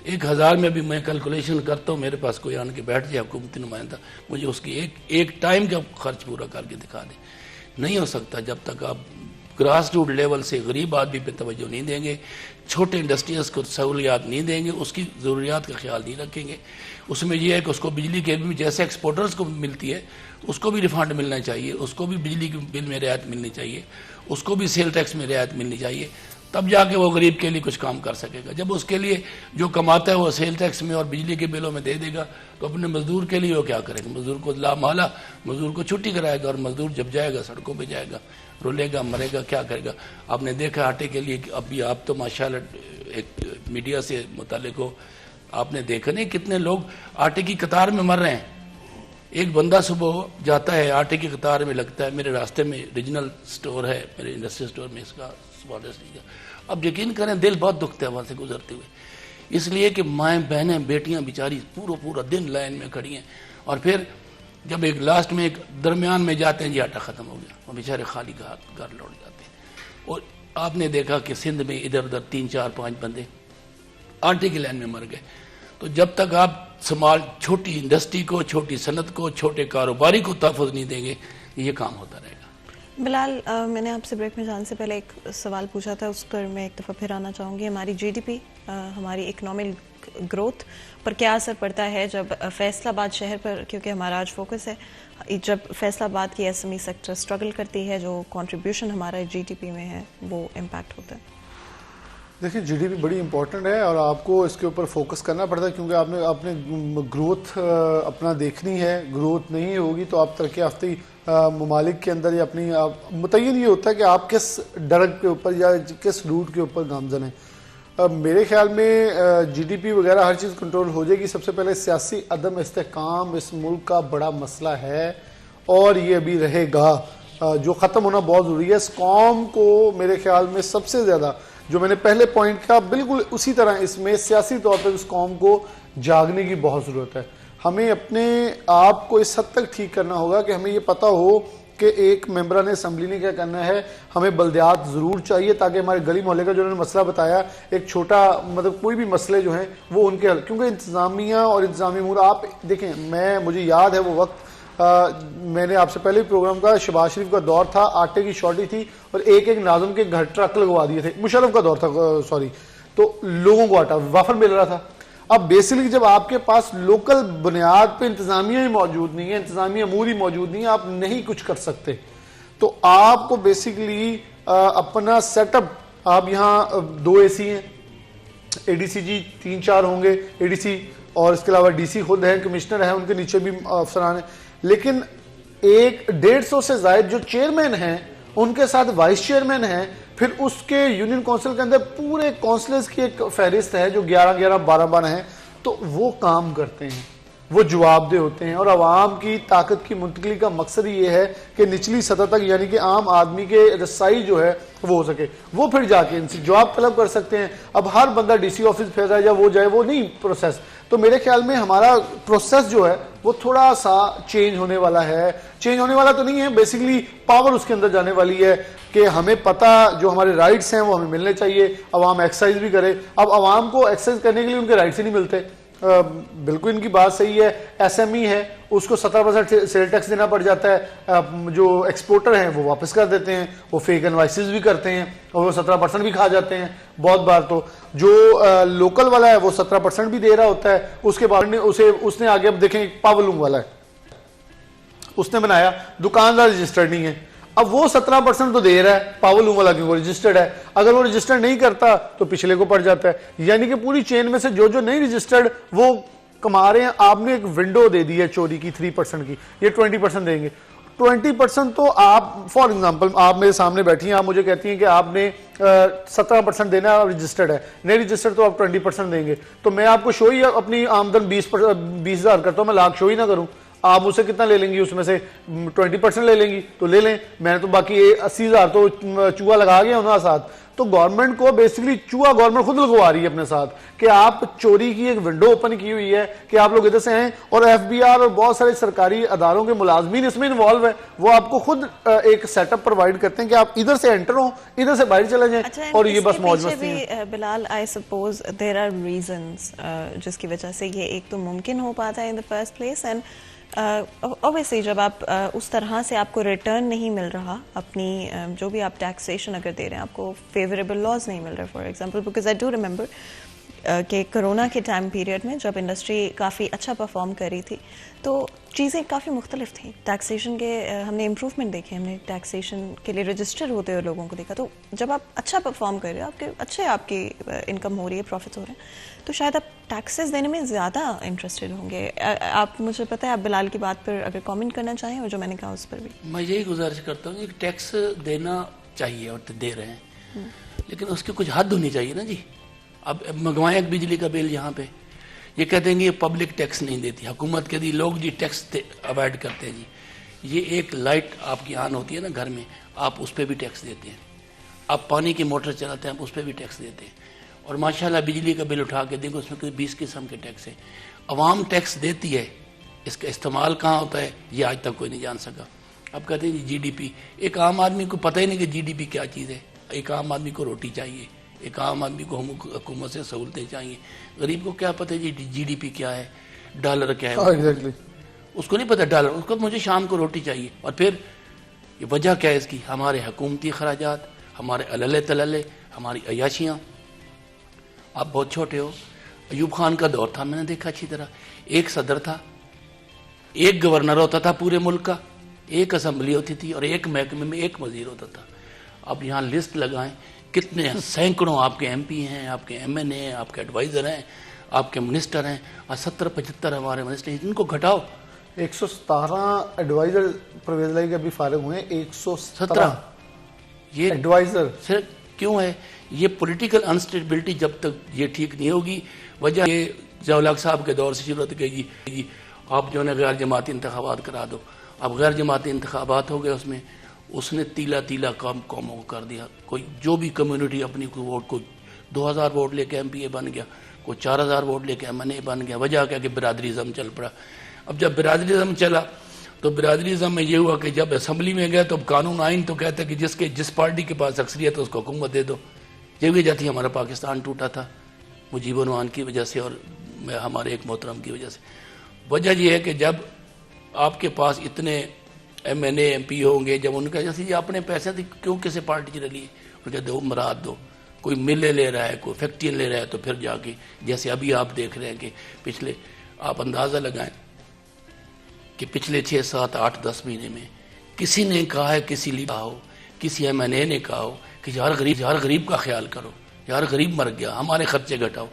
1000 میں بھی میں کیلکولیشن کرتا ہوں، میرے پاس کوئی آن کے بیٹھ جائے حکومتی نمائندہ، مجھے اس کی ایک ٹائم کا خرچ پورا کر کے دکھا دے. نہیں ہو سکتا جب تک آپ گراس روٹ لیول سے غریب آدمی پہ توجہ نہیں دیں گے، چھوٹے انڈسٹریز کو سہولیات نہیں دیں گے، اس کی ضروریات کا خیال نہیں رکھیں گے. اس میں یہ ہے کہ اس کو بجلی کے بھی جیسے ایکسپورٹرز کو ملتی ہے اس کو بھی ریفنڈ ملنا چاہیے، اس کو بھی بجلی کے بل میں رعایت ملنی چاہیے، اس کو بھی سیل ٹیکس میں رعایت ملنی چاہیے. تب جا کے وہ غریب کے لیے کچھ کام کر سکے گا. جب اس کے لیے جو کماتا ہے وہ سیل ٹیکس میں اور بجلی کے بلوں میں دے دے گا تو اپنے مزدور کے لیے وہ کیا کرے گا؟ مزدور کو لامحالہ مزدور کو چھٹی کرائے گا، اور مزدور جب جائے گا سڑکوں پہ جائے گا، رولے گا، مرے گا، کیا کرے گا؟ آپ نے دیکھا آٹے کے لیے ابھی آپ تو ماشاءاللہ ایک میڈیا سے متعلق ہو، آپ نے دیکھا نہیں کتنے لوگ آٹے کی قطار میں مر رہے ہیں. ایک بندہ صبح جاتا ہے آٹے کی قطار میں لگتا ہے. میرے راستے میں ریجنل سٹور ہے، میرے انڈسٹری سٹور میں اس کا سپارٹس نہیں ہے. اب یقین کریں دل بہت دکھتا ہے وہاں سے گزرتے ہوئے، اس لیے کہ مائیں بہنیں بیٹیاں بیچاری پورا دن لائن میں کھڑی ہیں، اور پھر جب ایک لاسٹ میں ایک درمیان میں جاتے ہیں جی آٹا ختم ہو گیا، وہ بیچارے خالی گھر لوٹ جاتے ہیں. اور آپ نے دیکھا کہ سندھ میں ادھر ادھر 3 4 5 بندے آٹے کی لائن میں مر گئے. تو جب تک آپ چھوٹی انڈسٹری کو، چھوٹی صنعت کو، چھوٹے کاروباری کو تحفظ نہیں دیں گے یہ کام ہوتا رہے گا. بلال، میں نے آپ سے بریک میں جانے سے پہلے ایک سوال پوچھا تھا، اس پر میں ایک دفعہ پھر آنا چاہوں گی. ہماری جی ڈی پی، ہماری اکنامک گروتھ پر کیا اثر پڑتا ہے جب فیصل آباد شہر پر، کیونکہ ہمارا آج فوکس ہے، جب فیصل آباد کی S M E sector struggle کرتی ہے، جو کنٹریبیوشن ہمارا جی ڈی پی میں ہے وہ امپیکٹ ہوتا ہے؟ دیکھیں جی ڈی پی بڑی امپورٹنٹ ہے اور آپ کو اس کے اوپر فوکس کرنا پڑتا ہے، کیونکہ آپ نے گروتھ اپنا دیکھنی ہے. گروتھ نہیں ہوگی تو آپ ترقی یافتہ ممالک کے اندر یا اپنی متعین یہ ہوتا ہے کہ آپ کس ڈرگ کے اوپر یا کس روٹ کے اوپر گامزن ہیں. میرے خیال میں جی ڈی پی وغیرہ ہر چیز کنٹرول ہو جائے گی. سب سے پہلے سیاسی عدم استحکام اس ملک کا بڑا مسئلہ ہے اور یہ ابھی رہے گا، جو ختم ہونا بہت ضروری ہے. اس قوم کو میرے خیال میں سب سے زیادہ، جو میں نے پہلے پوائنٹ کہا بالکل اسی طرح اس میں سیاسی طور پر اس قوم کو جاگنے کی بہت ضرورت ہے. ہمیں اپنے آپ کو اس حد تک ٹھیک کرنا ہوگا کہ ہمیں یہ پتہ ہو کہ ایک ممبران اسمبلی نے کیا کرنا ہے. ہمیں بلدیات ضرور چاہیے تاکہ ہمارے گلی محلے کا جو انہوں نے مسئلہ بتایا، ایک چھوٹا مطلب کوئی بھی مسئلے جو ہیں وہ ان کے حل، کیونکہ انتظامیہ اور انتظامی امور آپ دیکھیں. مجھے یاد ہے وہ وقت، میں نے آپ سے پہلے پروگرام کا، شہباز شریف کا دور تھا، آٹے کی شارٹیج تھی اور ایک ناظم کے گھر ٹرک لگوا دیے تھے. مشرف کا دور تھا تو لوگوں کو آٹا وافر مل رہا تھا. اب بیسیکلی جب آپ کے پاس لوکل بنیاد پہ انتظامیہ ہی موجود نہیں ہے، انتظامی امور ہی موجود نہیں ہے، آپ نہیں کچھ کر سکتے. تو آپ کو بیسیکلی اپنا سیٹ اپ، آپ یہاں 2 اے سی ہیں، اے ڈی سی جی 3 4 ہوں گے اے ڈی سی، اور اس کے علاوہ ڈی سی خود ہیں، کمشنر ہیں، ان کے نیچے بھی افسران ہیں. لیکن 150 سے زائد جو چیئرمین ہیں ان کے ساتھ وائس چیئرمین ہیں. پھر اس کے یونین کونسل کے اندر پورے کونسلرز کی ایک فہرست ہے جو 11 12 ہیں. تو وہ کام کرتے ہیں، وہ جواب دہ ہوتے ہیں، اور عوام کی طاقت کی منتقلی کا مقصد یہ ہے کہ نچلی سطح تک، یعنی کہ عام آدمی کے رسائی جو ہے وہ ہو سکے. وہ پھر جا کے ان سے جواب طلب کر سکتے ہیں. اب ہر بندہ ڈی سی آفس پھر جائے یا وہ جائے، وہ نہیں پروسیس. تو میرے خیال میں ہمارا پروسیس جو ہے وہ تھوڑا سا چینج ہونے والا ہے. چینج ہونے والا تو نہیں ہے، بیسیکلی پاور اس کے اندر جانے والی ہے کہ ہمیں پتہ جو ہمارے رائٹس ہیں وہ ہمیں ملنے چاہیے. عوام ایکسرسائز بھی کرے. اب عوام کو ایکسرسائز کرنے کے لیے ان کے رائٹس ہی نہیں ملتے. بالکل ان کی بات صحیح ہے. ایس ایم ای ہے اس کو 17% سیل ٹیکس دینا پڑ جاتا ہے. جو ایکسپورٹر ہیں وہ واپس کر دیتے ہیں، وہ فیک انوائسز بھی کرتے ہیں اور وہ 17% بھی کھا جاتے ہیں بہت بار. تو جو لوکل والا ہے وہ 17% بھی دے رہا ہوتا ہے. اس کے بعد اس نے آگے اب دیکھیں پاولونگ والا ہے، اس نے بنایا، دکاندار رجسٹرڈ نہیں ہے. اب وہ 17% تو دے رہا ہے پاولونگ والا کیونکہ وہ رجسٹرڈ ہے. اگر وہ رجسٹرڈ نہیں کرتا تو پچھلے کو پڑ جاتا ہے. یعنی کہ پوری چین میں سے جو نہیں رجسٹرڈ وہ کما رہے ہیں. آپ نے ایک ونڈو دے دی ہے چوری کی 3% کی، یہ 20% دیں گے. 20% تو آپ فار ایگزامپل آپ میرے سامنے بیٹھی ہیں, آپ مجھے کہتی ہیں کہ آپ نے 17% دینا ہے, رجسٹرڈ ہے, نہیں رجسٹرڈ تو آپ 20% دیں گے, تو میں آپ کو شو ہی اپنی آمدن 20,000 کرتا ہوں, میں لاکھ شو ہی نہ کروں, آپ مجھ سے کتنا لے لیں گی, اس میں سے 20% لے لیں گی تو لے لیں, میں نے تو باقی 80,000 تو چوہا لگا گیا انہوں ساتھ. تو گورنمنٹ کو بیسیکلی چوہا گورنمنٹ خود لگوا رہی ہے اپنے ساتھ کہ آپ چوری کی ایک ونڈو اوپن کی ہوئی ہے کہ آپ لوگ ادھر سے ہیں, اور ایف بی آر اور بہت سارے سرکاری اداروں کے ملازمین اس میں انوالو ہے, وہ آپ کو خود ایک سیٹ اپ پرووائڈ کرتے ہیں کہ آپ ادھر سے انٹر ہوں, ادھر سے باہر چلے جائیں, اور یہ بس موج مستی ہے. Bilal, I suppose there are reasons جس کی وجہ سے یہ ایک تو ممکن ہو پاتا ہے in the first place, and obviously جب آپ اس طرح سے آپ کو ریٹرن نہیں مل رہا, اپنی جو بھی آپ ٹیکسیشن اگر دے رہے ہیں آپ کو فیوریبل لاز نہیں مل رہا, for example because I do remember کہ کرونا کے ٹائم پیریڈ میں جب انڈسٹری کافی اچھا پرفارم کر رہی تھی تو چیزیں کافی مختلف تھیں, ٹیکسیشن کے ہم نے امپروومنٹ دیکھے, ہم نے ٹیکسیشن کے لیے رجسٹر ہوتے ہوئے لوگوں کو دیکھا, تو جب آپ اچھا پرفارم کر رہے ہو, آپ کی انکم ہو رہی ہے, پروفٹس ہو رہے ہیں, تو شاید آپ ٹیکسز دینے میں زیادہ انٹرسٹڈ ہوں گے. آپ مجھے پتہ ہے آپ بلال کی بات پر اگر کامنٹ کرنا چاہیں, اور جو میں نے کہا اس پر بھی میں یہی گزارش کرتا ہوں کہ ٹیکس دینا چاہیے اور دے رہے ہیں, لیکن اس کی کچھ حد ہونی چاہیے نا جی. اب منگوائیں ایک بجلی کا بل یہاں پہ, یہ کہتے ہیں کہ یہ پبلک ٹیکس نہیں دیتی حکومت, کے دی لوگ جی ٹیکس اوائڈ کرتے ہیں جی. یہ ایک لائٹ آپ کی آن ہوتی ہے نا گھر میں, آپ اس پہ بھی ٹیکس دیتے ہیں, آپ پانی کی موٹر چلاتے ہیں آپ اس پہ بھی ٹیکس دیتے ہیں, اور ماشاءاللہ بجلی کا بل اٹھا کے دیکھو اس میں کوئی 20 قسم کے ٹیکس ہیں. عوام ٹیکس دیتی ہے, اس کا استعمال کہاں ہوتا ہے یہ آج تک کوئی نہیں جان سکا. اب کہتے ہیں جی ڈی پی, ایک عام آدمی کو پتہ ہی نہیں کہ جی ڈی پی کیا چیز ہے. ایک عام آدمی کو روٹی چاہیے, ایک عام آدمی کو حکومت سے سہولتیں چاہیے, غریب کو کیا پتہ ہے جی ڈی پی کیا ہے, ڈالر کیا ہے, اس کو نہیں پتہ ڈالر, اس کو مجھے شام کو روٹی چاہیے. اور پھر یہ وجہ کیا ہے اس کی, ہمارے حکومتی اخراجات, ہمارے عللے تللے, ہماری عیاشیاں. آپ بہت چھوٹے ہو, ایوب خان کا دور تھا, میں نے دیکھا اچھی طرح, ایک صدر تھا, ایک گورنر ہوتا تھا پورے ملک کا, ایک اسمبلی ہوتی تھی, اور ایک محکمے میں ایک وزیر ہوتا تھا. اب یہاں لسٹ لگائیں کتنے سینکڑوں آپ کے ایم پی ہیں, آپ کے ایم این اے ہیں, آپ کے ایڈوائزر ہیں, آپ کے منسٹر ہیں, اور 70-75 ہمارے منسٹر ہیں, ان کو گھٹاؤ. 117 ایڈوائزر پرویز لائی کے ابھی فارغ ہوئے ہیں, 117 یہ ایڈوائزر. صرف کیوں ہے یہ پولیٹیکل انسٹیبلٹی, جب تک یہ ٹھیک نہیں ہوگی. وجہ یہ ضیاء صاحب کے دور سے شروع ہوتی کہ جی آپ جو ہے غیر جماعتی انتخابات کرا دو. اب غیر جماعتی انتخابات ہو گئے, اس نے تیلا قوموں کو کر دیا. کوئی جو بھی کمیونٹی اپنی کوئی ووٹ, کوئی 2000 ووٹ لے کے ایم پی اے بن گیا, کوئی 4000 ووٹ لے کے ایم این اے بن گیا. وجہ کیا کہ برادریزم چل پڑا. اب جب برادریزم چلا تو برادریزم میں یہ ہوا کہ جب اسمبلی میں گیا تو قانون آئین تو کہتا ہے کہ جس پارٹی کے پاس اکثریت ہے اس کو حکومت دے دو. یہ وجہ تھی ہمارا پاکستان ٹوٹا تھا, مجیب الرحمان کی وجہ سے اور ہمارے ایک محترم کی وجہ سے. وجہ یہ ہے کہ جب آپ کے پاس اتنے M N A M P ہوں گے, جب ان کا جیسے یہ اپنے پیسے تھے کیوں کسی پارٹی چلے لیے, ان کے دو مراد دو, کوئی ملے لے رہا ہے, کوئی فیکٹری لے رہا ہے, تو پھر جا کے جیسے ابھی آپ دیکھ رہے ہیں کہ پچھلے, آپ اندازہ لگائیں کہ پچھلے 6, 7, 8, 10 مہینے میں کسی نے کہا ہے, کسی لیڈر ہو, کسی ایم این اے نے کہا ہو کہ یار غریب کا خیال کرو, یار غریب مر گیا, ہمارے خرچے گھٹاؤ.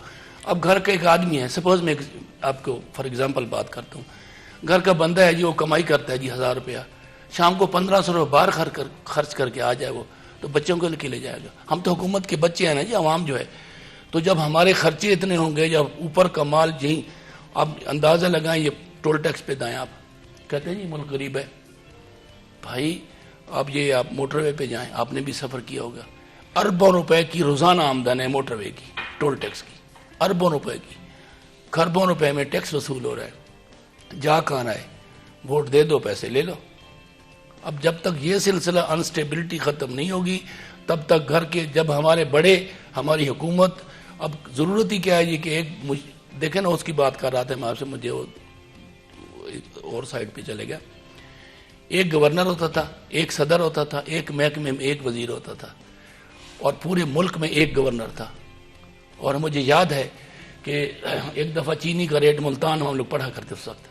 اب گھر کا ایک آدمی ہے, سپوز میں آپ کو فار ایگزامپل بات کرتا ہوں, گھر کا بندہ ہے جی, وہ کمائی کرتا ہے جی 1000 روپیہ, شام کو 1500 روپے باہر خرچ کر کے آ جائے وہ, تو بچوں کو لے جائے گا. ہم تو حکومت کے بچے ہیں نا جی, عوام جو ہے. تو جب ہمارے خرچے اتنے ہوں گے, جب اوپر کا مال جی, آپ اندازہ لگائیں, یہ ٹول ٹیکس پہ دائیں, آپ کہتے ہیں جی ملک غریب ہے. بھائی آپ موٹر وے پہ جائیں, آپ نے بھی سفر کیا ہوگا, اربوں روپے کی روزانہ آمدن ہے موٹر وے کی, ٹول ٹیکس کی, اربوں روپے کی, کھربوں روپے میں ٹیکس وصول ہو رہا ہے. جا کہاں ہے, ووٹ دے دو, پیسے لے لو. اب جب تک یہ سلسلہ انسٹیبلٹی ختم نہیں ہوگی تب تک گھر کے, جب ہمارے بڑے, ہماری حکومت, اب ضرورت ہی کیا ہے یہ کہ ایک دیکھیں نا, اس کی بات کر رہا تھا میں آپ سے, مجھے اور سائڈ پہ چلے گیا. ایک گورنر ہوتا تھا, ایک صدر ہوتا تھا, ایک محکمے میں ایک وزیر ہوتا تھا, اور پورے ملک میں ایک گورنر تھا. اور مجھے یاد ہے کہ ایک دفعہ چینی کا ریٹ ملتان ہم لوگ پڑھا کرتے اس وقت,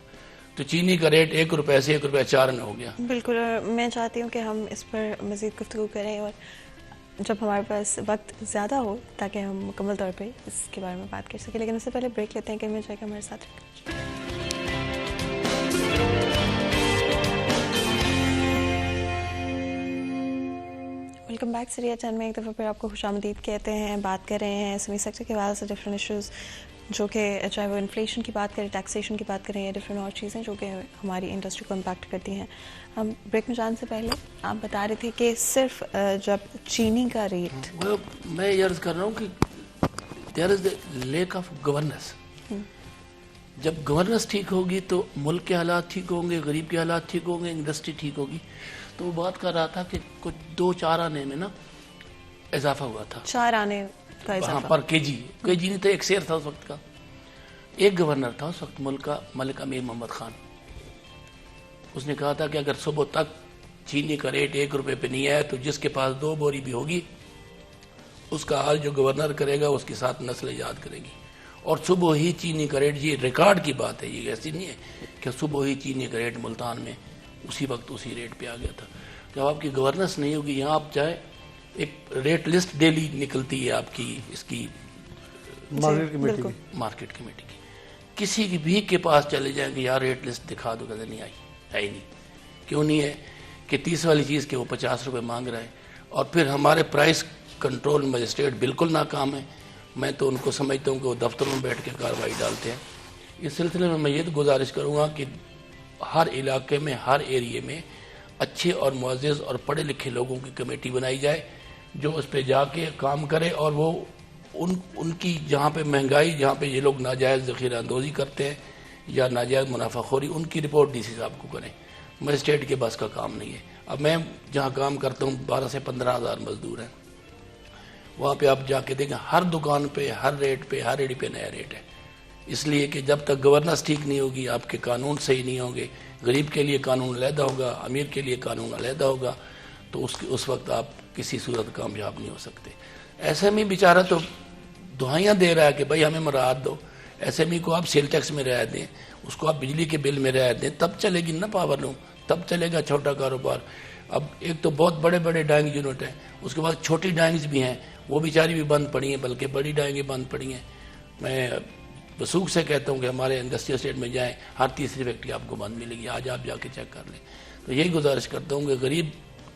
تو چینی کا ریٹ 1 روپے سے 1 روپے 4 آنے ہو گیا. بالکل, میں چاہتی ہوں کہ ہم اس پر مزید گفتگو کریں, اور جب ہمارے پاس وقت زیادہ ہو تاکہ ہم مکمل طور پہ اس کے بارے میں بات کر سکیں. لیکن اس سے پہلے بریک لیتے ہیں کہ ہمیں جائے گا ہمارے ساتھ. ویلکم بیک سیریا 10 میں ایک دفعہ پھر آپ کو خوش آمدید کہتے ہیں. بات کر رہے ہیں ایس ایم ای سیکٹر کے حوالے سے ڈفرینٹ ایشوز جو کہ چاہے وہ انفلیشن کی بات کریں, ٹیکسیشن کی بات کریں یا ڈفرینٹ اور چیزیں جو کہ ہماری انڈسٹری کو امپیکٹ کرتی ہیں. ہم بریک میں جانے سے پہلے آپ بتا رہے تھے کہ صرف جب چینی کا ریٹ, میں یہ عرض کر رہا ہوں کہ دیر از لیک آف گورننس. جب گورننس ٹھیک ہوگی تو ملک کے حالات ٹھیک ہوں گے, غریب کے حالات ٹھیک ہوں گے, انڈسٹری ٹھیک ہوگی. تو وہ بات کر رہا تھا کہ کچھ 2-4 آنے میں نا اضافہ ہوا تھا, 4 آنے کا اضافہ پر کے جی نہیں تھا, ایک شیئر تھا اس وقت کا. ایک گورنر تھا اس وقت ملک کا, ملک امیر محمد خان. اس نے کہا تھا کہ اگر صبح تک چینی کا ریٹ 1 روپے پہ نہیں آیا تو جس کے پاس 2 بوری بھی ہوگی اس کا حال جو گورنر کرے گا اس کے ساتھ نسل یاد کرے گی. اور صبح ہی چینی کا ریٹ, یہ ریکارڈ کی بات ہے, یہ ایسی نہیں ہے کہ صبح ہی چینی کا ریٹ ملتان میں اسی وقت اسی ریٹ پہ آ گیا تھا. جب آپ کی گورننس نہیں ہوگی, یہاں آپ چاہے ایک ریٹ لسٹ ڈیلی نکلتی ہے آپ کی اس کی مارکیٹ کمیٹی کی, کسی بھی کے پاس چلے جائیں کہ یار ریٹ لسٹ دکھا دو, کہتے نہیں آئی, ہے ہی نہیں. کیوں نہیں ہے کہ 30 والی چیز کے وہ 50 روپے مانگ رہا ہے. اور پھر ہمارے پرائس کنٹرول مجسٹریٹ بالکل ناکام ہے. میں تو ان کو سمجھتا ہوں کہ وہ دفتروں میں بیٹھ کے کارروائی ڈالتے ہیں. اس سلسلے میں یہ گزارش کروں گا کہ ہر علاقے میں, ہر ایریے میں اچھے اور معزز اور پڑھے لکھے لوگوں کی کمیٹی بنائی جائے جو اس پہ جا کے کام کرے, اور وہ ان کی جہاں پہ مہنگائی, جہاں پہ یہ لوگ ناجائز ذخیرہ اندوزی کرتے ہیں یا ناجائز منافع خوری, ان کی رپورٹ ڈی سی صاحب کو کریں. مجسٹریٹ کے بس کا کام نہیں ہے. اب میں جہاں کام کرتا ہوں 12 سے 15 ہزار مزدور ہیں, وہاں پہ آپ جا کے دیکھیں ہر دکان پہ, ہر ریٹ پہ, ہر ایڑی پہ نیا ریٹ ہے. اس لیے کہ جب تک گورننس ٹھیک نہیں ہوگی, آپ کے قانون صحیح نہیں ہوں گے, غریب کے لیے قانون علیحدہ ہوگا, امیر کے لیے قانون علیحدہ ہوگا, تو اس وقت آپ کسی صورت کامیاب نہیں ہو سکتے. ایسے میں بیچارہ تو دعائیاں دے رہا ہے کہ بھائی ہمیں مراحت دو. ایسے میں کو آپ سیل ٹیکس میں رعایت دیں, اس کو آپ بجلی کے بل میں رعایت دیں, تب چلے گی نا پاور لوم, تب چلے گا چھوٹا کاروبار. اب ایک تو بہت بڑے بڑے ڈائنگ یونٹ ہیں, اس کے بعد چھوٹی ڈائنگز بھی ہیں, وہ بیچاری بھی بند پڑی ہیں, بلکہ بڑی ڈائنگیں بند پڑی ہیں. میں وثوق سے کہتا ہوں کہ ہمارے انڈسٹریل اسٹیٹ میں جائیں, ہر تیسری فیکٹری آپ کو بند ملے گی. آج آپ جا کے چیک کر لیں. تو یہی گزارش کرتا ہوں کہ غریب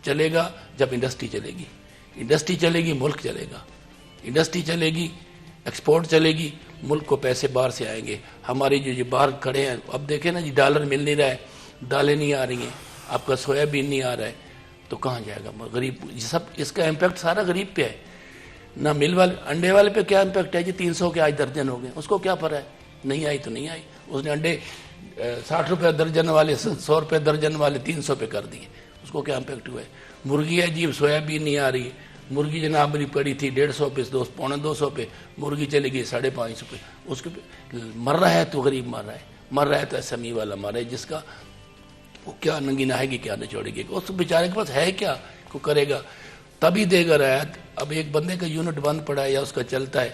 چلے گا جب انڈسٹری چلے گی. انڈسٹری چلے گی, ملک چلے گا. انڈسٹری چلے گی, ایکسپورٹ چلے گی, ملک کو پیسے باہر سے آئیں گے. ہماری جو یہ باہر کھڑے ہیں, اب دیکھیں نا جی, ڈالر مل نہیں رہا ہے, دالیں نہیں آ رہی ہیں, آپ کا سویا بین نہیں آ رہا ہے, تو کہاں جائے گا غریب؟ سب اس کا امپیکٹ سارا غریب پہ ہے. نہ مل والے, انڈے والے پہ کیا امپیکٹ ہے جی, 300 کے آج درجن ہو گئے, اس کو کیا فرق ہے؟ نہیں آئی تو نہیں آئی. اس نے انڈے 60 روپے درجن والے, 100 روپے درجن والے 300 پہ کر دیے, اس کو کیا امپیکٹ ہوا ہے؟ مرغی ہے جی, سویا بین نہیں آ رہی ہے, مرغی جناب میری پڑی تھی 150 پہ, 200 پہ, مرغی چلے گئی 550 پہ. اس کے مر رہا ہے تو غریب مر رہا ہے, مر رہا ہے تو ایس ایم ای والا مر رہا ہے, جس کا وہ کیا ننگی نہائے گی, کیا نچوڑے گی, اس بیچارے کے پاس ہے کیا, کو کرے گا تبھی دے گا رعایت. اب ایک بندے کا یونٹ بند پڑا ہے یا اس کا چلتا ہے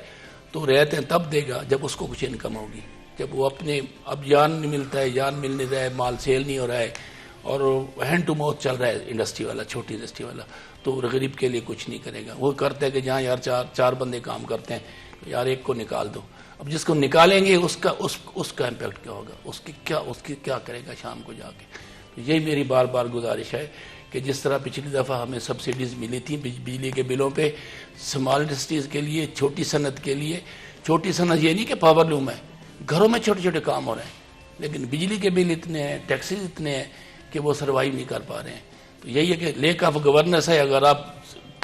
تو رعایتیں تب دے گا جب اس کو کچھ انکم ہوگی. جب وہ اپنے, اب جان نہیں ملتا ہے, جان مل نہیں رہا ہے, مال سیل نہیں ہو رہا ہے, اور ہینڈ ٹو ماؤتھ چل رہا ہے انڈسٹری والا, چھوٹی انڈسٹری والا, تو غریب کے لیے کچھ نہیں کرے گا. وہ کرتا ہے کہ جہاں یار چار بندے کام کرتے ہیں, یار ایک کو نکال دو. اب جس کو نکالیں گے اس کا امپیکٹ کیا ہوگا, اس کی کیا کرے گا شام کو جا کے. یہی میری بار بار گزارش ہے کہ جس طرح پچھلی دفعہ ہمیں سبسڈیز ملی تھیں بجلی کے بلوں پہ, اسمال انڈسٹریز کے لیے, چھوٹی صنعت کے لیے. چھوٹی صنعت یہ نہیں کہ پاور لوم ہے, گھروں میں چھوٹے چھوٹے کام ہو رہے ہیں, لیکن بجلی کے بل اتنے ہیں, ٹیکسز اتنے ہیں کہ وہ سروائیو نہیں کر پا رہے ہیں. تو یہی ہے کہ لیک آف گورننس ہے. اگر آپ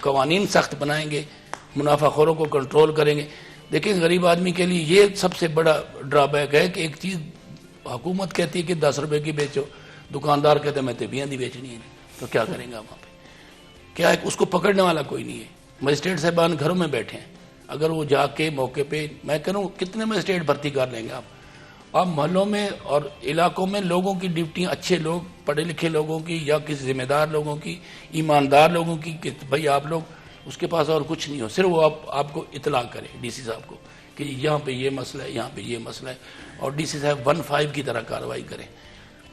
قوانین سخت بنائیں گے, منافع خوروں کو کنٹرول کریں گے. دیکھیں غریب آدمی کے لیے یہ سب سے بڑا ڈرا بیک ہے کہ ایک چیز حکومت کہتی ہے کہ 10 روپے کی بیچو, دکاندار کہتے ہیں میں تو 20 دی بیچنی ہے, تو کیا کریں گا وہاں پہ؟ کیا ہے, اس کو پکڑنے والا کوئی نہیں ہے. مجسٹریٹ صاحبان گھروں میں بیٹھے ہیں, اگر وہ جا کے موقع پہ, میں کہوں کتنے مجسٹریٹ بھرتی کر لیں گے آپ محلوں میں اور علاقوں میں. لوگوں کی ڈیوٹیاں, اچھے لوگ, پڑھے لکھے لوگوں کی, یا کسی ذمہ دار لوگوں کی, ایماندار لوگوں کی, کہ بھائی آپ لوگ, اس کے پاس اور کچھ نہیں ہو, صرف وہ آپ کو اطلاع کرے ڈی سی صاحب کو کہ یہاں پہ یہ مسئلہ ہے, یہاں پہ یہ مسئلہ ہے, اور ڈی سی صاحب 1-5 کی طرح کارروائی کریں.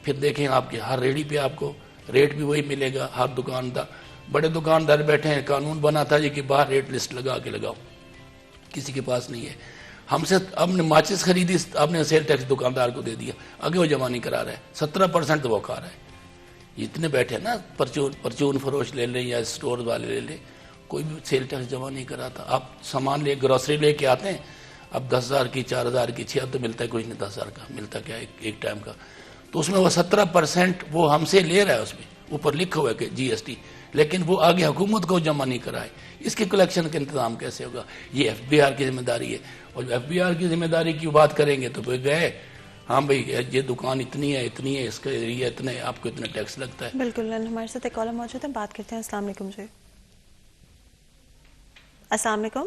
پھر دیکھیں آپ کے ہر ریڑھی پہ آپ کو ریٹ بھی وہی ملے گا. ہر دکاندار, بڑے دکاندار بیٹھے ہیں, قانون بنا تھا جی کہ باہر ریٹ لسٹ لگا کے لگاؤ, کسی کے پاس نہیں ہے. ہم سے ہم نے ماچس خریدی, آپ نے سیل ٹیکس دکاندار کو دے دیا, آگے وہ جمع نہیں کرا رہا ہے, 17% وہ کھا رہا ہے. اتنے بیٹھے نا, پرچون فروش لے لیں یا اسٹور والے لے لیں, کوئی بھی سیل ٹیکس جمع نہیں کراتا. آپ سامان گروسری لے کے آتے ہیں, اب 10,000 کی 4,000 کی 6,000 تو ملتا ہے کچھ نہیں, 10,000 کا ملتا کیا ایک ٹائم کا. تو اس میں وہ 17% وہ ہم سے لے رہا ہے, اس میں اوپر لکھا ہوا ہے کہ GST, لیکن وہ آگے حکومت کو جمع نہیں کرائے. اس کی کلیکشن کا انتظام کیسے ہوگا؟ یہ FBR کی ذمہ داری ہے. اور FBR کی ذمہ داری کی بات کریں گے تو کوئی گئے ہاں بھائی یہ دکان اتنی ہے اس کا ایریا اتنا ہے, آپ کو اتنا ٹیکس لگتا ہے. بالکل. ہمارے ساتھ ایک کالر موجود ہے, بات کرتے ہیں. السلام علیکم جی. السلام علیکم.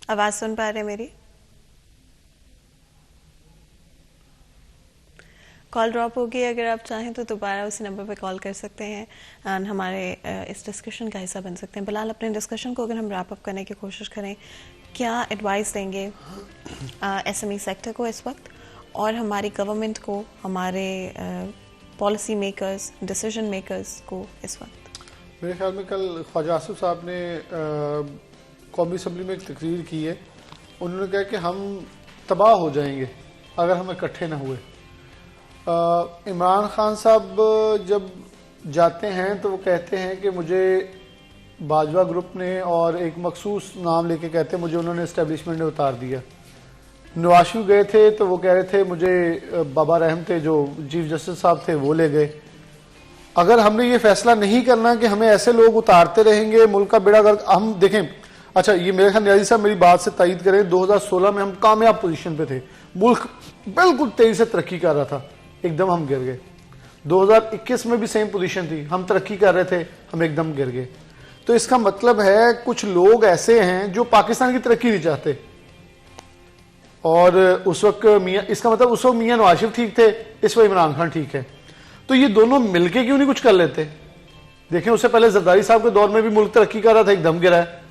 آواز سن پا رہے ہیں میری؟ کال ڈراپ ہوگی, اگر آپ چاہیں تو دوبارہ اسی نمبر پہ کال کر سکتے ہیں اور ہمارے اس ڈسکشن کا حصہ بن سکتے ہیں. بلال, اپنے ڈسکشن کو اگر ہم ریپ اپ کرنے کی کوشش کریں, کیا ایڈوائز دیں گے SME سیکٹر کو اس وقت اور ہماری گورنمنٹ کو, ہمارے پالیسی میکرز, ڈیسیژن میکرز کو اس وقت؟ میرے خیال میں کل خواجہ آصف صاحب نے قومی اسمبلی میں ایک تقریر کی ہے. انہوں نے کہا کہ ہم تباہ ہو جائیں گے اگر ہم اکٹھے نہ ہوئے. عمران خان صاحب جب جاتے ہیں تو وہ کہتے ہیں کہ مجھے باجوہ گروپ نے اور ایک مخصوص نام لے کے کہتے ہیں مجھے انہوں نے اسٹیبلشمنٹ نے اتار دیا. نواز شریف گئے تھے تو وہ کہہ رہے تھے مجھے بابا رحم تھے جو چیف جسٹس صاحب تھے وہ لے گئے. اگر ہم نے یہ فیصلہ نہیں کرنا کہ ہمیں ایسے لوگ اتارتے رہیں گے, ملک کا بیڑا گرک, ہم دیکھیں اچھا یہ میرے خیال نیازی صاحب میری بات سے تائید کریں, 2016 میں ہم کامیاب پوزیشن پہ تھے, ملک بالکل تیزی سے ترقی کر رہا تھا, ایک دم ہم گر گئے. 2021 میں بھی سیم پوزیشن تھی, ہم ترقی کر رہے تھے, ہم ایک دم گر گئے. تو اس کا مطلب ہے کچھ لوگ ایسے ہیں جو پاکستان کی ترقی نہیں چاہتے. اور اس وقت اس کا مطلب اس وقت میاں نواز شریف ٹھیک تھے, اس وقت عمران خان ٹھیک ہے. تو یہ دونوں مل کے کیوں نہیں کچھ کر لیتے؟ دیکھیں اس سے پہلے زرداری صاحب کے دور میں بھی ملک ترقی کر رہا تھا, ایک دم گرا ہے.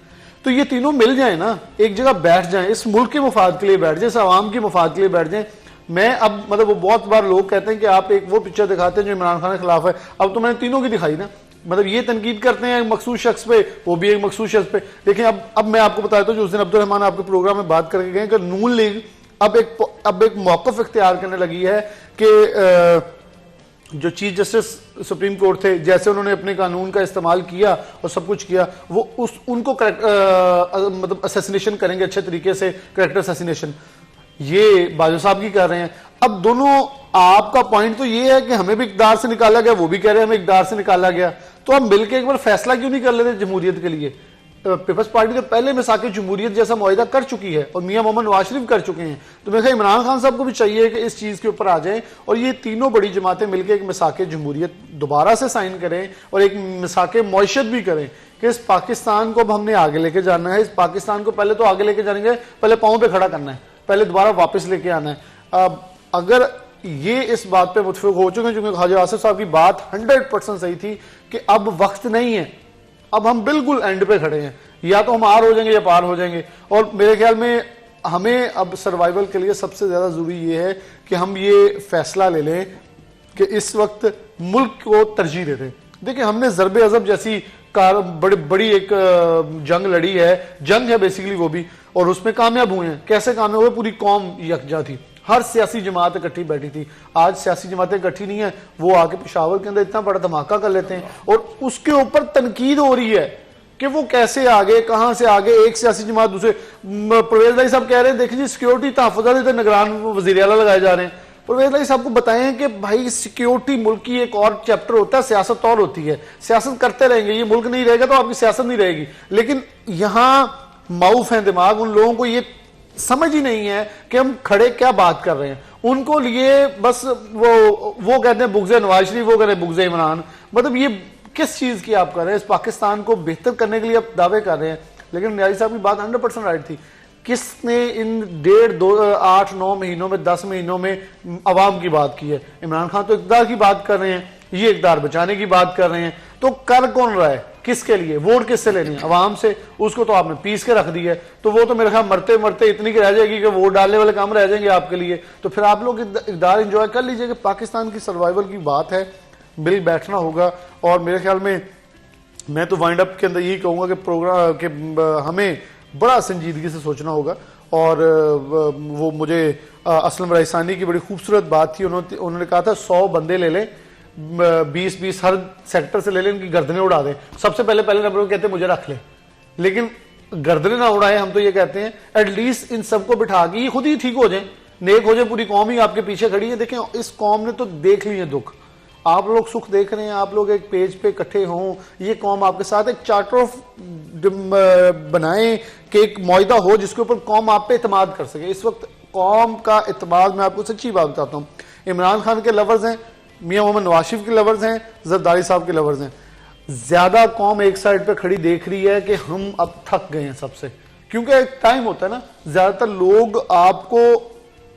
تو یہ تینوں مل جائیں نا, ایک جگہ بیٹھ جائیں, اس ملک کے مفاد کے لیے بیٹھ جائیں, اس عوام کے مفاد کے لیے بیٹھ جائیں. میں اب مطلب وہ بہت بار لوگ کہتے ہیں کہ آپ ایک وہ پکچر دکھاتے ہیں جو عمران خان کے خلاف ہے, اب تو میں نے تینوں کی دکھائی نا. مطلب یہ تنقید کرتے ہیں ایک مخصوص شخص پہ, وہ بھی ایک مخصوص شخص پہ. لیکن اب میں آپ کو بتاتا ہوں جو اس دن عبد الرحمان آپ کے پروگرام میں بات کر کے گئے کہ نون لیگ اب ایک موقف اختیار کرنے لگی ہے کہ جو چیف جسٹس سپریم کورٹ تھے, جیسے انہوں نے اپنے قانون کا استعمال کیا اور سب کچھ کیا, وہ ان کو مطلب اسیسینیشن کریں گے اچھے طریقے سے, کریکٹر اسیسینیشن. یہ باجوہ صاحب کی کر رہے ہیں. اب دونوں, آپ کا پوائنٹ تو یہ ہے کہ ہمیں بھی اقتدار سے نکالا گیا, وہ بھی کہہ رہے ہیں ہمیں اقتدار سے نکالا گیا, تو ہم مل کے ایک بار فیصلہ کیوں نہیں کر لیتے جمہوریت کے لیے؟ پیپلز پارٹی تو پہلے مساق جمہوریت جیسا معاہدہ کر چکی ہے اور میاں محمد نواز شریف کر چکے ہیں. تو میرے خیال عمران خان صاحب کو بھی چاہیے کہ اس چیز کے اوپر آ جائیں اور یہ تینوں بڑی جماعتیں مل کے ایک مساق جمہوریت دوبارہ سے سائن کریں اور ایک مساق معیشت بھی کریں کہ اس پاکستان کو اب ہم نے آگے لے کے جانا ہے. اس پاکستان کو پہلے تو آگے لے کے جانے گے, پہلے پاؤں پہ کھڑا کرنا ہے, پہلے دوبارہ واپس لے کے آنا ہے. اگر یہ اس بات پہ متفق ہو چکے ہیں, چونکہ خواجہ آصف صاحب کی بات 100% صحیح تھی کہ اب وقت نہیں ہے, اب ہم بالکل اینڈ پہ کھڑے ہیں, یا تو ہم آر ہو جائیں گے یا پار ہو جائیں گے. اور میرے خیال میں ہمیں اب سروائیول کے لیے سب سے زیادہ ضروری یہ ہے کہ ہم یہ فیصلہ لے لیں کہ اس وقت ملک کو ترجیح دے دیں. دیکھیں ہم نے ضرب عضب جیسی بڑی ایک جنگ لڑی ہے, جنگ ہے بیسیکلی وہ بھی, اور اس میں کامیاب ہوئے ہیں. کیسے کامیاب ہوئے؟ پوری قوم یکجا تھی, ہر سیاسی جماعت اکٹھی بیٹھی تھی. آج سیاسی جماعتیں اکٹھی نہیں ہیں, وہ آ کے پشاور کے اندر اتنا بڑا دھماکہ کر لیتے ہیں اور اس کے اوپر تنقید ہو رہی ہے کہ وہ کیسے آگے, کہاں سے آگے, ایک سیاسی جماعت دوسرے. پرویز بھائی صاحب کہہ رہے ہیں دیکھیں جی سیکیورٹی تحفظات ادھر نگران وزیر اعلیٰ لگائے جا رہے ہیں. پرویز بھائی صاحب کو بتائیں کہ بھائی سیکیورٹی ملک کی ایک اور چیپٹر ہوتا ہے, سیاست اور ہوتی ہے. سیاست کرتے رہیں گے, یہ ملک نہیں رہے گا تو آپ کی سیاست نہیں رہے گی. لیکن یہاں معاف ہیں دماغ, ان لوگوں کو یہ سمجھ ہی نہیں ہے کہ ہم کھڑے کیا بات کر رہے ہیں. ان کو لیے بس وہ کہتے ہیں بغض نواز شریف, وہ کہتے ہیں بغض عمران. مطلب یہ کس چیز کی آپ کر رہے ہیں؟ اس پاکستان کو بہتر کرنے کے لیے آپ دعوے کر رہے ہیں. لیکن نیازی صاحب کی بات 100% رائٹ تھی. کس نے ان 8-9 مہینوں میں 10 مہینوں میں عوام کی بات کی ہے؟ عمران خان تو اقتدار کی بات کر رہے ہیں, یہ اقتدار بچانے کی بات کر رہے ہیں. تو کر کون رہا ہے, کس کے لیے؟ ووٹ کس سے لینے ہیں؟ عوام سے. اس کو تو آپ نے پیس کے رکھ دی ہے, تو وہ تو میرے خیال مرتے مرتے اتنی کی رہ جائے گی کہ ووٹ ڈالنے والے کام رہ جائیں گے آپ کے لیے. تو پھر آپ لوگ اقتدار انجوائے کر لیجئے کہ پاکستان کی سروائیول کی بات ہے, مل بیٹھنا ہوگا. اور میرے خیال میں تو وائنڈ اپ کے اندر یہی کہوں گا کہ پروگرام کہ ہمیں بڑا سنجیدگی سے سوچنا ہوگا. اور وہ مجھے اسلم رئیسانی کی بڑی خوبصورت بات تھی. انہوں نے کہا تھا 100 بندے لے لیں, 20 ہر سیکٹر سے لے لیں, ان کی گردنیں اڑا دیں. سب سے پہلے نمبر کو کہتے ہیں مجھے رکھ لیں, لیکن گردنیں نہ اڑائیں. ہم تو یہ کہتے ہیں ایٹ لیسٹ ان سب کو بٹھا کے یہ خود ہی ٹھیک ہو جائیں, نیک ہو جائے. پوری قوم ہی آپ کے پیچھے کھڑی ہے. دیکھیں اس قوم نے تو دیکھ لی ہے دکھ, آپ لوگ سکھ دیکھ رہے ہیں, آپ لوگ ایک پیج پہ اکٹھے ہوں, یہ قوم آپ کے ساتھ ایک چارٹر آف بنائیں کہ ایک معاہدہ ہو جس کے اوپر قوم آپ پہ اعتماد کر سکے. اس وقت قوم کا اعتماد, میں آپ کو سچی بات بتاتا ہوں, عمران خان کے لفظ ہیں, میاں محمد نواز شریف کے لفظ ہیں, زرداری صاحب کے لفظ ہیں. زیادہ قوم ایک سائڈ پہ کھڑی دیکھ رہی ہے کہ ہم اب تھک گئے ہیں سب سے, کیونکہ ایک ٹائم ہوتا ہے نا, زیادہ تر لوگ آپ کو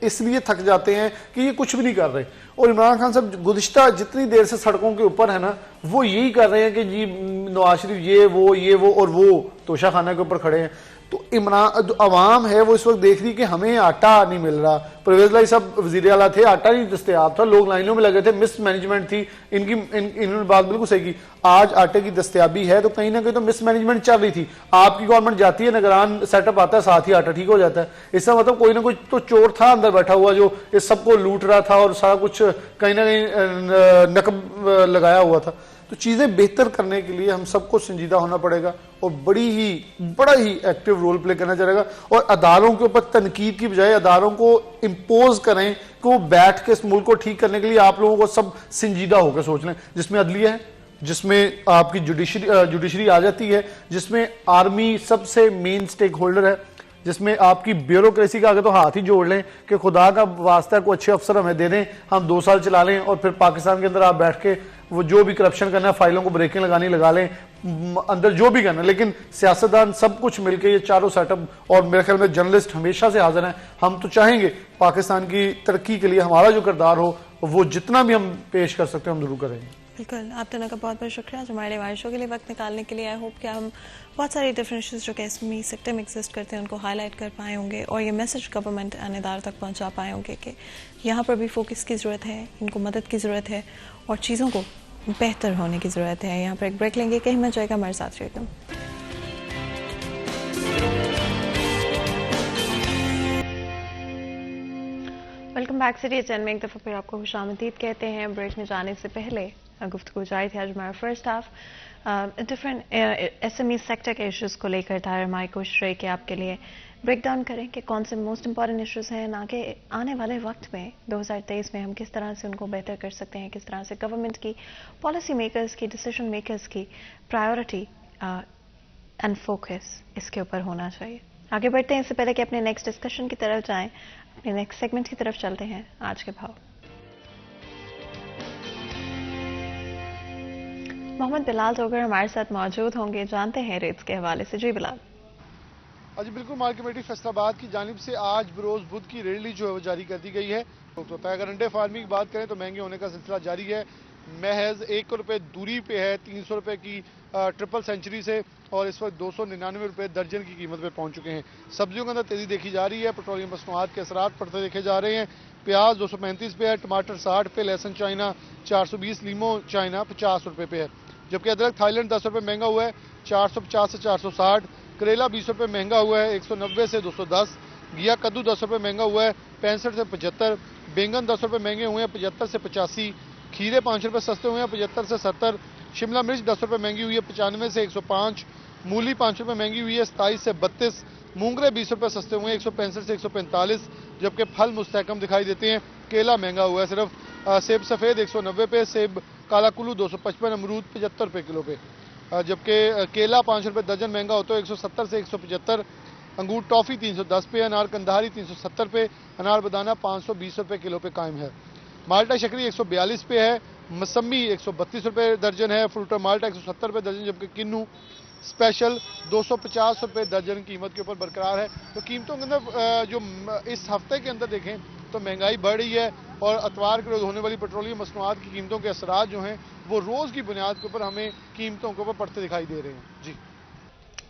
اس لیے تھک جاتے ہیں کہ یہ کچھ بھی نہیں کر رہے. اور عمران خان صاحب گزشتہ جتنی دیر سے سڑکوں کے اوپر ہے نا, وہ یہی کر رہے ہیں کہ جی نواز شریف یہ وہ اور وہ توشہ خانہ کے اوپر کھڑے ہیں. تو جو عوام ہے وہ اس وقت دیکھ رہی کہ ہمیں آٹا نہیں مل رہا. پرویز لائی صاحب وزیر اعلیٰ تھے, آٹا نہیں دستیاب تھا, لوگ لائنوں میں لگے تھے, مس مینجمنٹ تھی. انہوں نے بات بالکل صحیح کی. آج آٹے کی دستیابی ہے تو کہیں نہ کہیں تو مس مینجمنٹ چل رہی تھی. آپ کی گورنمنٹ جاتی ہے, نگران سیٹ اپ آتا ہے, ساتھ ہی آٹا ٹھیک ہو جاتا ہے. اس کا مطلب کوئی نہ کوئی تو چور تھا اندر بیٹھا ہوا جو اس سب کو لوٹ رہا تھا اور سارا کچھ کہیں نہ کہیں نقب لگایا ہوا تھا. تو چیزیں بہتر کرنے کے لیے ہم سب کو سنجیدہ ہونا پڑے گا اور بڑا ہی ایکٹیو رول پلے کرنا چاہے گا. اور اداروں کے اوپر تنقید کی بجائے اداروں کو امپوز کریں کہ وہ بیٹھ کے اس ملک کو ٹھیک کرنے کے لیے آپ لوگوں کو سب سنجیدہ ہو کے سوچ لیں, جس میں عدلیہ ہے, جس میں آپ کی جوڈیشری آ جاتی ہے, جس میں آرمی سب سے مین سٹیک ہولڈر ہے, جس میں آپ کی بیوروکریسی کا آگے تو ہاتھ ہی جوڑ لیں کہ خدا کا واسطہ کوئی اچھے افسر ہمیں دے دیں, ہم 2 سال چلا لیں, اور پھر پاکستان کے اندر آپ بیٹھ کے وہ جو بھی کرپشن کرنا ہے, فائلوں کو بریکنگ لگانی لگا لیں, اندر جو بھی کرنا ہے. لیکن سیاستدان سب کچھ مل کے یہ چاروں سیٹ اپ, اور میرے خیال میں جرنلسٹ ہمیشہ سے حاضر ہیں. ہم تو چاہیں گے پاکستان کی ترقی کے لیے ہمارا جو کردار ہو وہ جتنا بھی ہم پیش کر سکتے ہیں ہم ضرور کریں گے. بالکل, آپ دونوں کا بہت بہت شکریہ جو ہمارے لیے شو کے لیے وقت نکالنے کے لیے. آئی ہوپ کہ ہم بہت ساری ڈفرینٹ ایشوز جو کہ ایس ایم ای سیکٹر میں ایگزسٹ کرتے ہیں ان کو ہائی لائٹ کر پائے ہوں گے, اور یہ میسج گورنمنٹ اداروں تک پہنچا پائے ہوں گے کہ یہاں پر بھی فوکس کی ضرورت ہے, ان کو مدد کی ضرورت ہے, اور چیزوں کو بہتر ہونے کی ضرورت ہے. یہاں پر ایک بریک لیں گے, کہیں مت جائے گا, ہمارے ساتھ رہے گا. Welcome back. سٹی چین میں ایک دفعہ پھر آپ کو خوش آمدید کہتے ہیں. بریک میں جانے سے پہلے گفتگو جاری تھی. آج ہمارا first half different S M E sector کے ایشوز کو لے کر تھا. ہماری کوشش رہی کہ آپ کے لیے بریک ڈاؤن کریں کہ کون سے موسٹ امپورٹنٹ ایشوز ہیں, نہ کہ آنے والے وقت میں 2023 میں ہم کس طرح سے ان کو بہتر کر سکتے ہیں, کس طرح سے گورنمنٹ کی, پالیسی میکرز کی, ڈیسیژن میکرز کی پرائیورٹی اینڈ فوکس اس کے اوپر ہونا چاہیے. آگے بڑھتے ہیں. اس سے پہلے کہ اپنے نیکسٹ ڈسکشن کی طرف جائیں, اپنے نیکسٹ سیگمنٹ کی طرف چلتے ہیں. آج کے بھاؤ محمد بلال ٹوگر ہمارے ساتھ موجود ہوں گے, جانتے ہیں ریٹس کے حوالے سے. جی بلال. جی بالکل, مارکیٹ کمیٹی فیصل آباد کی جانب سے آج بروز بدھ کی ریٹ لسٹ جو ہے وہ جاری کر دی گئی ہے. تو اگر انڈے فارمنگ کی بات کریں تو مہنگے ہونے کا سلسلہ جاری ہے. محض 1 روپے دوری پہ ہے 300 روپے کی ٹرپل سینچری سے, اور اس وقت 299 روپے درجن کی قیمت پہ پہنچ چکے ہیں. سبزیوں کے اندر تیزی دیکھی جا رہی ہے, پیٹرولیم مصنوعات کے اثرات پڑتے دیکھے جا رہے ہیں. پیاز 235 پہ ہے, ٹماٹر 60 پہ, لہسن چائنا 420, لیمو چائنا 50 روپے پہ ہے. جبکہ ادرک تھائی لینڈ 10 روپے مہنگا ہوا ہے 450 سے 460. کریلا 20 روپے مہنگا ہوا ہے 190 سے 210. گیا کدو 10 روپے مہنگا ہوا ہے 65 سے 75. بینگن 10 روپے مہنگے ہوئے ہیں 75 سے 85. کھیرے 5 روپے سستے ہوئے ہیں 75 سے 70. شملہ مرچ 10 روپے مہنگی ہوئی ہے 95 سے 105. مولی 5 روپے مہنگی ہوئی ہے 27 سے 32. مونگرے 20 روپے سستے ہوئے ہیں 165 سے 145. جبکہ پھل مستحکم دکھائی دیتے ہیں. کیلا مہنگا ہوا ہے صرف, سیب سفید 190 پہ, سیب کالا کلو 255, امرود 75 روپے کلو پہ. جبکہ کیلا 5 روپے درجن مہنگا ہوتا ہے 170 سے 175. انگور ٹافی 310 پہ, انار کندہاری 370 پہ, انار بدانہ 520 روپے کلو پہ قائم ہے. مالٹا شکری 142 پہ ہے, مسمی 132 روپے درجن ہے, فروٹا مالٹا 170 روپے درجن, جبکہ کنو اسپیشل 250 روپے درجن قیمت کے اوپر برقرار ہے. تو قیمتوں کے اندر جو اس ہفتے کے اندر دیکھیں تو مہنگائی بڑھ رہی ہے, اور اتوار کے روز ہونے والی پیٹرولیم مصنوعات کی قیمتوں کے اثرات جو ہیں وہ روز کی بنیاد کے اوپر ہمیں قیمتوں کے اوپر پڑتے دکھائی دے رہے ہیں. جی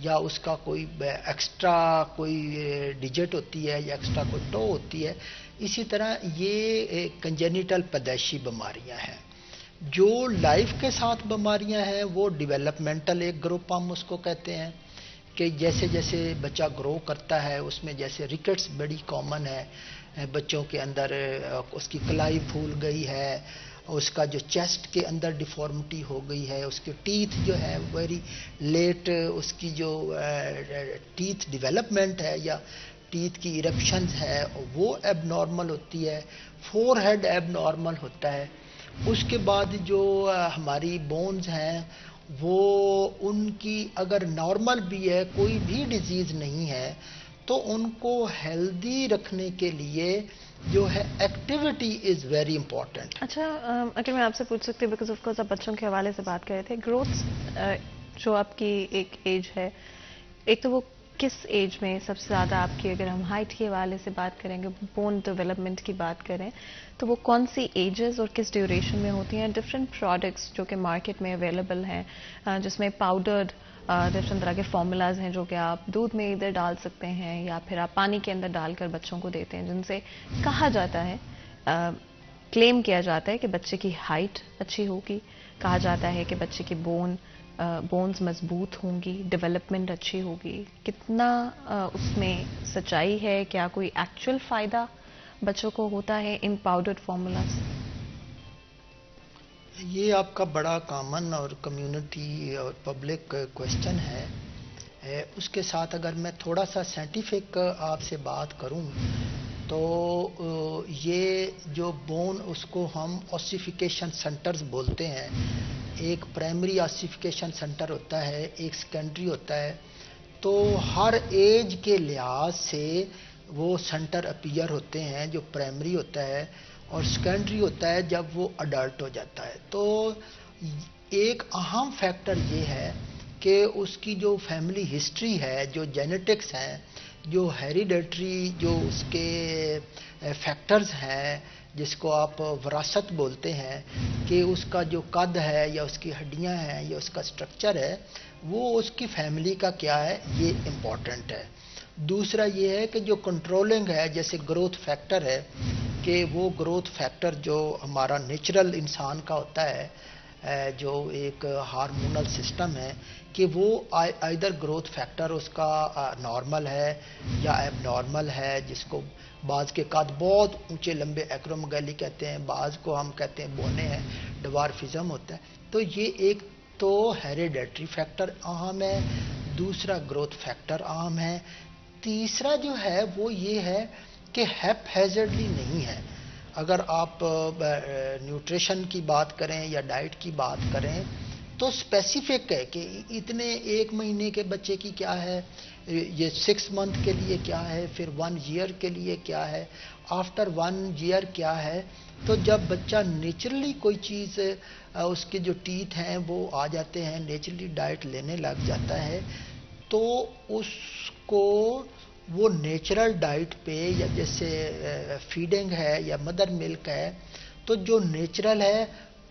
یا اس کا کوئی ایکسٹرا کوئی ڈیجٹ ہوتی ہے یا ایکسٹرا کوئی ٹو ہوتی ہے. اسی طرح یہ کنجینیٹل پیدائشی بیماریاں ہیں. جو لائف کے ساتھ بیماریاں ہیں وہ ڈیولپمنٹل ایک گروپ ہم اس کو کہتے ہیں کہ جیسے جیسے بچہ گرو کرتا ہے اس میں جیسے ریکٹس بڑی کامن ہے بچوں کے اندر، اس کی کلائی پھول گئی ہے، اس کا جو چیسٹ کے اندر ڈیفارمٹی ہو گئی ہے، اس کے ٹیتھ جو ہے ویری لیٹ، اس کی جو ٹیتھ ڈیولپمنٹ ہے یا ٹیتھ کی ایرپشنز ہے وہ ایب نارمل ہوتی ہے، فور ہیڈ ایب نارمل ہوتا ہے. اس کے بعد جو ہماری بونز ہیں وہ ان کی اگر نارمل بھی ہے، کوئی بھی ڈیزیز نہیں ہے، تو ان کو ہیلدی رکھنے کے لیے جو ہے ایکٹیویٹی از ویری امپورٹنٹ. اچھا، اگر میں آپ سے پوچھ سکتی ہوں، بیکاز آف کورس آپ بچوں کے حوالے سے بات کر رہے تھے، گروتھ جو آپ کی ایک ایج ہے، ایک تو وہ کس ایج میں سب سے زیادہ آپ کی، اگر ہم ہائٹ کے حوالے سے بات کریں گے، بون ڈیولپمنٹ کی بات کریں تو وہ کون سی ایجز اور کس ڈیوریشن میں ہوتی ہیں؟ ڈفرینٹ پروڈکٹس جو کہ مارکیٹ میں اویلیبل ہیں جس میں پاؤڈرڈ ڈفرینٹ طرح کے فارمولاز ہیں جو کہ آپ دودھ میں ادھر ڈال سکتے ہیں یا پھر آپ پانی کے اندر ڈال کر بچوں کو دیتے ہیں، جن سے کہا جاتا ہے، کلیم کیا جاتا ہے کہ بچے کی ہائٹ اچھی ہوگی، کہا جاتا ہے کہ بچے کی بونز مضبوط ہوں گی، ڈیولپمنٹ اچھی ہوگی. کتنا اس میں سچائی ہے؟ کیا کوئی ایکچوئل فائدہ بچوں کو ہوتا ہے ان پاؤڈرڈ فارمولاز؟ یہ آپ کا بڑا کامن اور کمیونٹی اور پبلک کوشچن ہے. اس کے ساتھ اگر میں تھوڑا سا سائنٹیفک آپ سے بات کروں تو یہ جو بون، اس کو ہم آسیفیکیشن سینٹرز بولتے ہیں. ایک پرائمری آسیفیکیشن سینٹر ہوتا ہے، ایک سیکنڈری ہوتا ہے. تو ہر ایج کے لحاظ سے وہ سینٹر اپیئر ہوتے ہیں. جو پرائمری ہوتا ہے اور سیکنڈری ہوتا ہے جب وہ اڈلٹ ہو جاتا ہے. تو ایک اہم فیکٹر یہ ہے کہ اس کی جو فیملی ہسٹری ہے، جو جینیٹکس ہیں، جو ہیریڈیٹری جو اس کے فیکٹرز ہیں، جس کو آپ وراثت بولتے ہیں، کہ اس کا جو قد ہے یا اس کی ہڈیاں ہیں یا اس کا سٹرکچر ہے، وہ اس کی فیملی کا کیا ہے، یہ امپورٹنٹ ہے. دوسرا یہ ہے کہ جو کنٹرولنگ ہے، جیسے گروتھ فیکٹر ہے، کہ وہ گروتھ فیکٹر جو ہمارا نیچرل انسان کا ہوتا ہے، جو ایک ہارمونل سسٹم ہے، کہ وہ آئیدر گروتھ فیکٹر اس کا نارمل ہے یا ایب نارمل ہے، جس کو بعض کے قد بہت اونچے لمبے ایکرومیگالی کہتے ہیں، بعض کو ہم کہتے ہیں بونے ہیں، ڈوارفزم ہوتا ہے. تو یہ ایک تو ہیریڈیٹری فیکٹر اہم ہے، دوسرا گروتھ فیکٹر اہم ہے. تیسرا جو ہے وہ یہ ہے کہ ہیپ ہیزرڈلی نہیں ہے. اگر آپ نیوٹریشن کی بات کریں یا ڈائٹ کی بات کریں تو اسپیسیفک ہے کہ اتنے 1 مہینے کے بچے کی کیا ہے، یہ 6 منتھ کے لیے کیا ہے، پھر 1 ایئر کے لیے کیا ہے، آفٹر 1 ایئر کیا ہے. تو جب بچہ نیچرلی کوئی چیز، اس کے جو ٹیتھ ہیں وہ آ جاتے ہیں، نیچرلی ڈائٹ لینے لگ جاتا ہے، تو اس کو وہ نیچرل ڈائٹ پہ، یا جیسے فیڈنگ ہے یا مدر ملک ہے، تو جو نیچرل ہے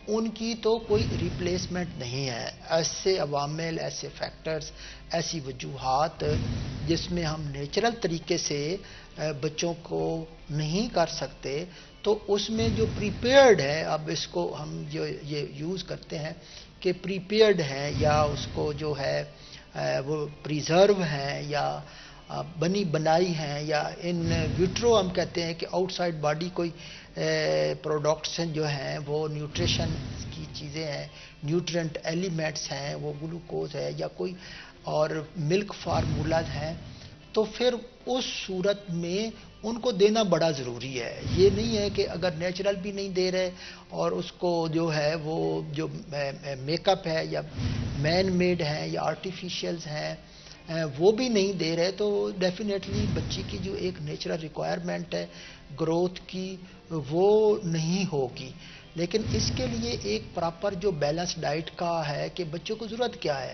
ان کی تو کوئی ریپلیسمنٹ نہیں ہے. ایسے عوامل، ایسے فیکٹرز، ایسی وجوہات جس میں ہم نیچرل طریقے سے بچوں کو نہیں کر سکتے، تو اس میں جو پریپیئرڈ ہے، اب اس کو ہم جو یہ یوز کرتے ہیں کہ پریپیئرڈ ہیں، یا اس کو جو ہے وہ پریزرو ہیں یا بنی بنائی ہیں، یا ان ویٹرو ہم کہتے ہیں کہ آؤٹ سائڈ باڈی کوئی پروڈکٹس جو ہیں وہ نیوٹریشن کی چیزیں ہیں، نیوٹرینٹ ایلیمنٹس ہیں، وہ گلوکوز ہے یا کوئی اور ملک فارمولاز ہیں. تو پھر اس صورت میں ان کو دینا بڑا ضروری ہے. یہ نہیں ہے کہ اگر نیچرل بھی نہیں دے رہے اور اس کو جو ہے وہ جو میک اپ ہے یا مین میڈ ہیں یا آرٹیفیشیلز ہیں وہ بھی نہیں دے رہے، تو ڈیفینیٹلی بچی کی جو ایک نیچرل ریکوائرمنٹ ہے گروتھ کی وہ نہیں ہوگی. لیکن اس کے لیے ایک پراپر جو بیلنس ڈائٹ کا ہے کہ بچوں کو ضرورت کیا ہے.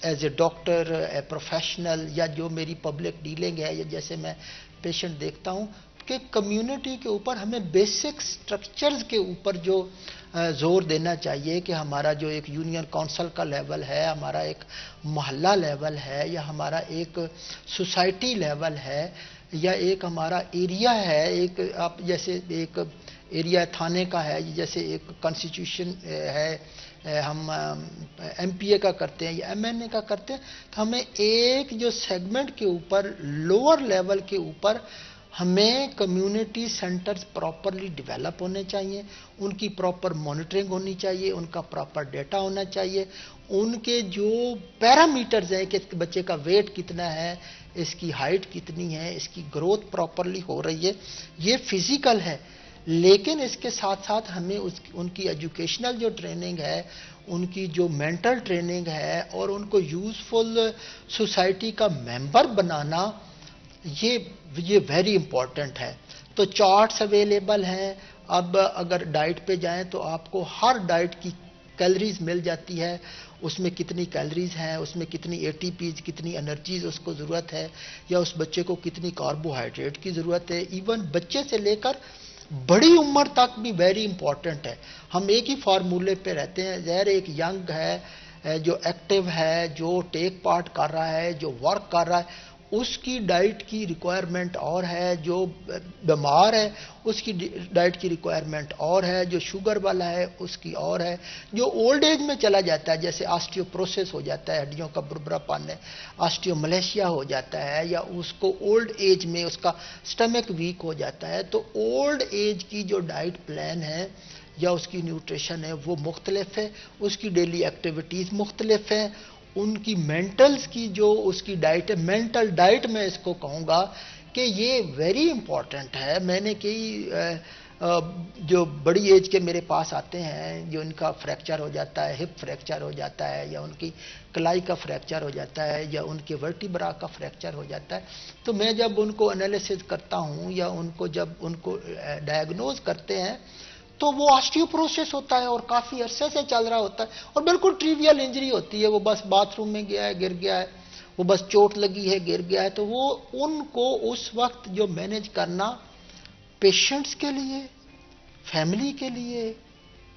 As a doctor a professional یا جو میری پبلک ڈیلنگ ہے یا جیسے میں پیشنٹ دیکھتا ہوں کہ کمیونٹی کے اوپر ہمیں بیسک سٹرکچرز کے اوپر جو زور دینا چاہیے کہ ہمارا جو ایک یونین کونسل کا لیول ہے, ہمارا ایک محلہ لیول ہے, یا ہمارا ایک سوسائٹی لیول ہے, یا ایک ہمارا ایریا ہے, ایک آپ جیسے ایک ایریا تھانے کا ہے, جیسے ایک کانسٹیٹیوشن ہے ہم ایم پی اے کا کرتے ہیں یا ایم این اے کا کرتے ہیں, تو ہمیں ایک جو سیگمنٹ کے اوپر لوور لیول کے اوپر ہمیں کمیونٹی سینٹرز پراپرلی ڈیولپ ہونے چاہیے, ان کی پراپر مانیٹرنگ ہونی چاہیے, ان کا پراپر ڈیٹا ہونا چاہیے, ان کے جو پیرامیٹرز ہیں کہ بچے کا ویٹ کتنا ہے, اس کی ہائٹ کتنی ہے, اس کی گروتھ پراپرلی ہو رہی ہے, یہ فزیکل ہے. لیکن اس کے ساتھ ساتھ ہمیں ان کی ایجوکیشنل جو ٹریننگ ہے, ان کی جو مینٹل ٹریننگ ہے, اور ان کو یوزفل سوسائٹی کا ممبر بنانا, یہ ویری امپورٹنٹ ہے. تو چارٹس اویلیبل ہیں. اب اگر ڈائٹ پہ جائیں تو آپ کو ہر ڈائٹ کی کیلریز مل جاتی ہے, اس میں کتنی کیلریز ہیں, اس میں کتنی اے ٹی پیز, کتنی انرجیز اس کو ضرورت ہے, یا اس بچے کو کتنی کاربوہائیڈریٹ کی ضرورت ہے. ایون بچے سے لے کر بڑی عمر تک بھی ویری امپورٹنٹ ہے. ہم ایک ہی فارمولے پہ رہتے ہیں. ظاہر ایک ینگ ہے جو ایکٹیو ہے, جو ٹیک پارٹ کر رہا ہے, جو ورک کر رہا ہے, اس کی ڈائٹ کی ریکوائرمنٹ اور ہے, جو بیمار ہے اس کی ڈائٹ کی ریکوائرمنٹ اور ہے, جو شوگر والا ہے اس کی اور ہے, جو اولڈ ایج میں چلا جاتا ہے جیسے آسٹیوپروسس ہو جاتا ہے, ہڈیوں کا بربرا پن ہے, آسٹیوملیشیا ہو جاتا ہے, یا اس کو اولڈ ایج میں اس کا سٹمک ویک ہو جاتا ہے, تو اولڈ ایج کی جو ڈائٹ پلان ہے یا اس کی نیوٹریشن ہے وہ مختلف ہے, اس کی ڈیلی ایکٹیویٹیز مختلف ہیں, ان کی مینٹلز کی جو اس کی ڈائٹ ہے, مینٹل ڈائٹ میں اس کو کہوں گا کہ یہ ویری امپورٹنٹ ہے. میں نے کئی جو بڑی ایج کے میرے پاس آتے ہیں جو ان کا فریکچر ہو جاتا ہے, ہپ فریکچر ہو جاتا ہے, یا ان کی کلائی کا فریکچر ہو جاتا ہے, یا ان کے ورٹیبرا کا فریکچر ہو جاتا ہے, تو میں جب ان کو انالیسز کرتا ہوں یا ان کو جب ان کو ڈائگنوز کرتے ہیں تو وہ آسٹیوپروسس ہوتا ہے اور کافی عرصے سے چل رہا ہوتا ہے, اور بالکل ٹریویل انجری ہوتی ہے, وہ بس باتھ روم میں گیا ہے گر گیا ہے, وہ بس چوٹ لگی ہے گر گیا ہے. تو وہ ان کو اس وقت جو مینیج کرنا پیشنٹس کے لیے, فیملی کے لیے,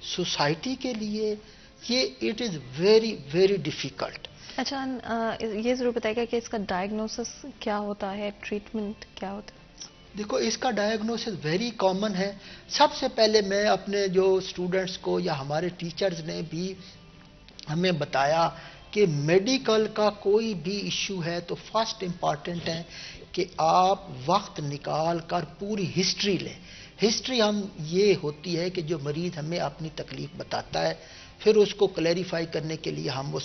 سوسائٹی کے لیے, یہ it is very very difficult. اچھا, یہ ضرور بتائے گا کہ اس کا ڈائگنوسس کیا ہوتا ہے, ٹریٹمنٹ کیا ہوتا ہے؟ دیکھو, اس کا ڈائگنوسس ویری کامن ہے. سب سے پہلے میں اپنے جو اسٹوڈنٹس کو یا ہمارے ٹیچرز نے بھی ہمیں بتایا کہ میڈیکل کا کوئی بھی ایشو ہے تو فرسٹ امپارٹنٹ ہے کہ آپ وقت نکال کر پوری ہسٹری لیں. ہسٹری ہم یہ ہوتی ہے کہ جو مریض ہمیں اپنی تکلیف بتاتا ہے, پھر اس کو کلیریفائی کرنے کے لیے ہم اس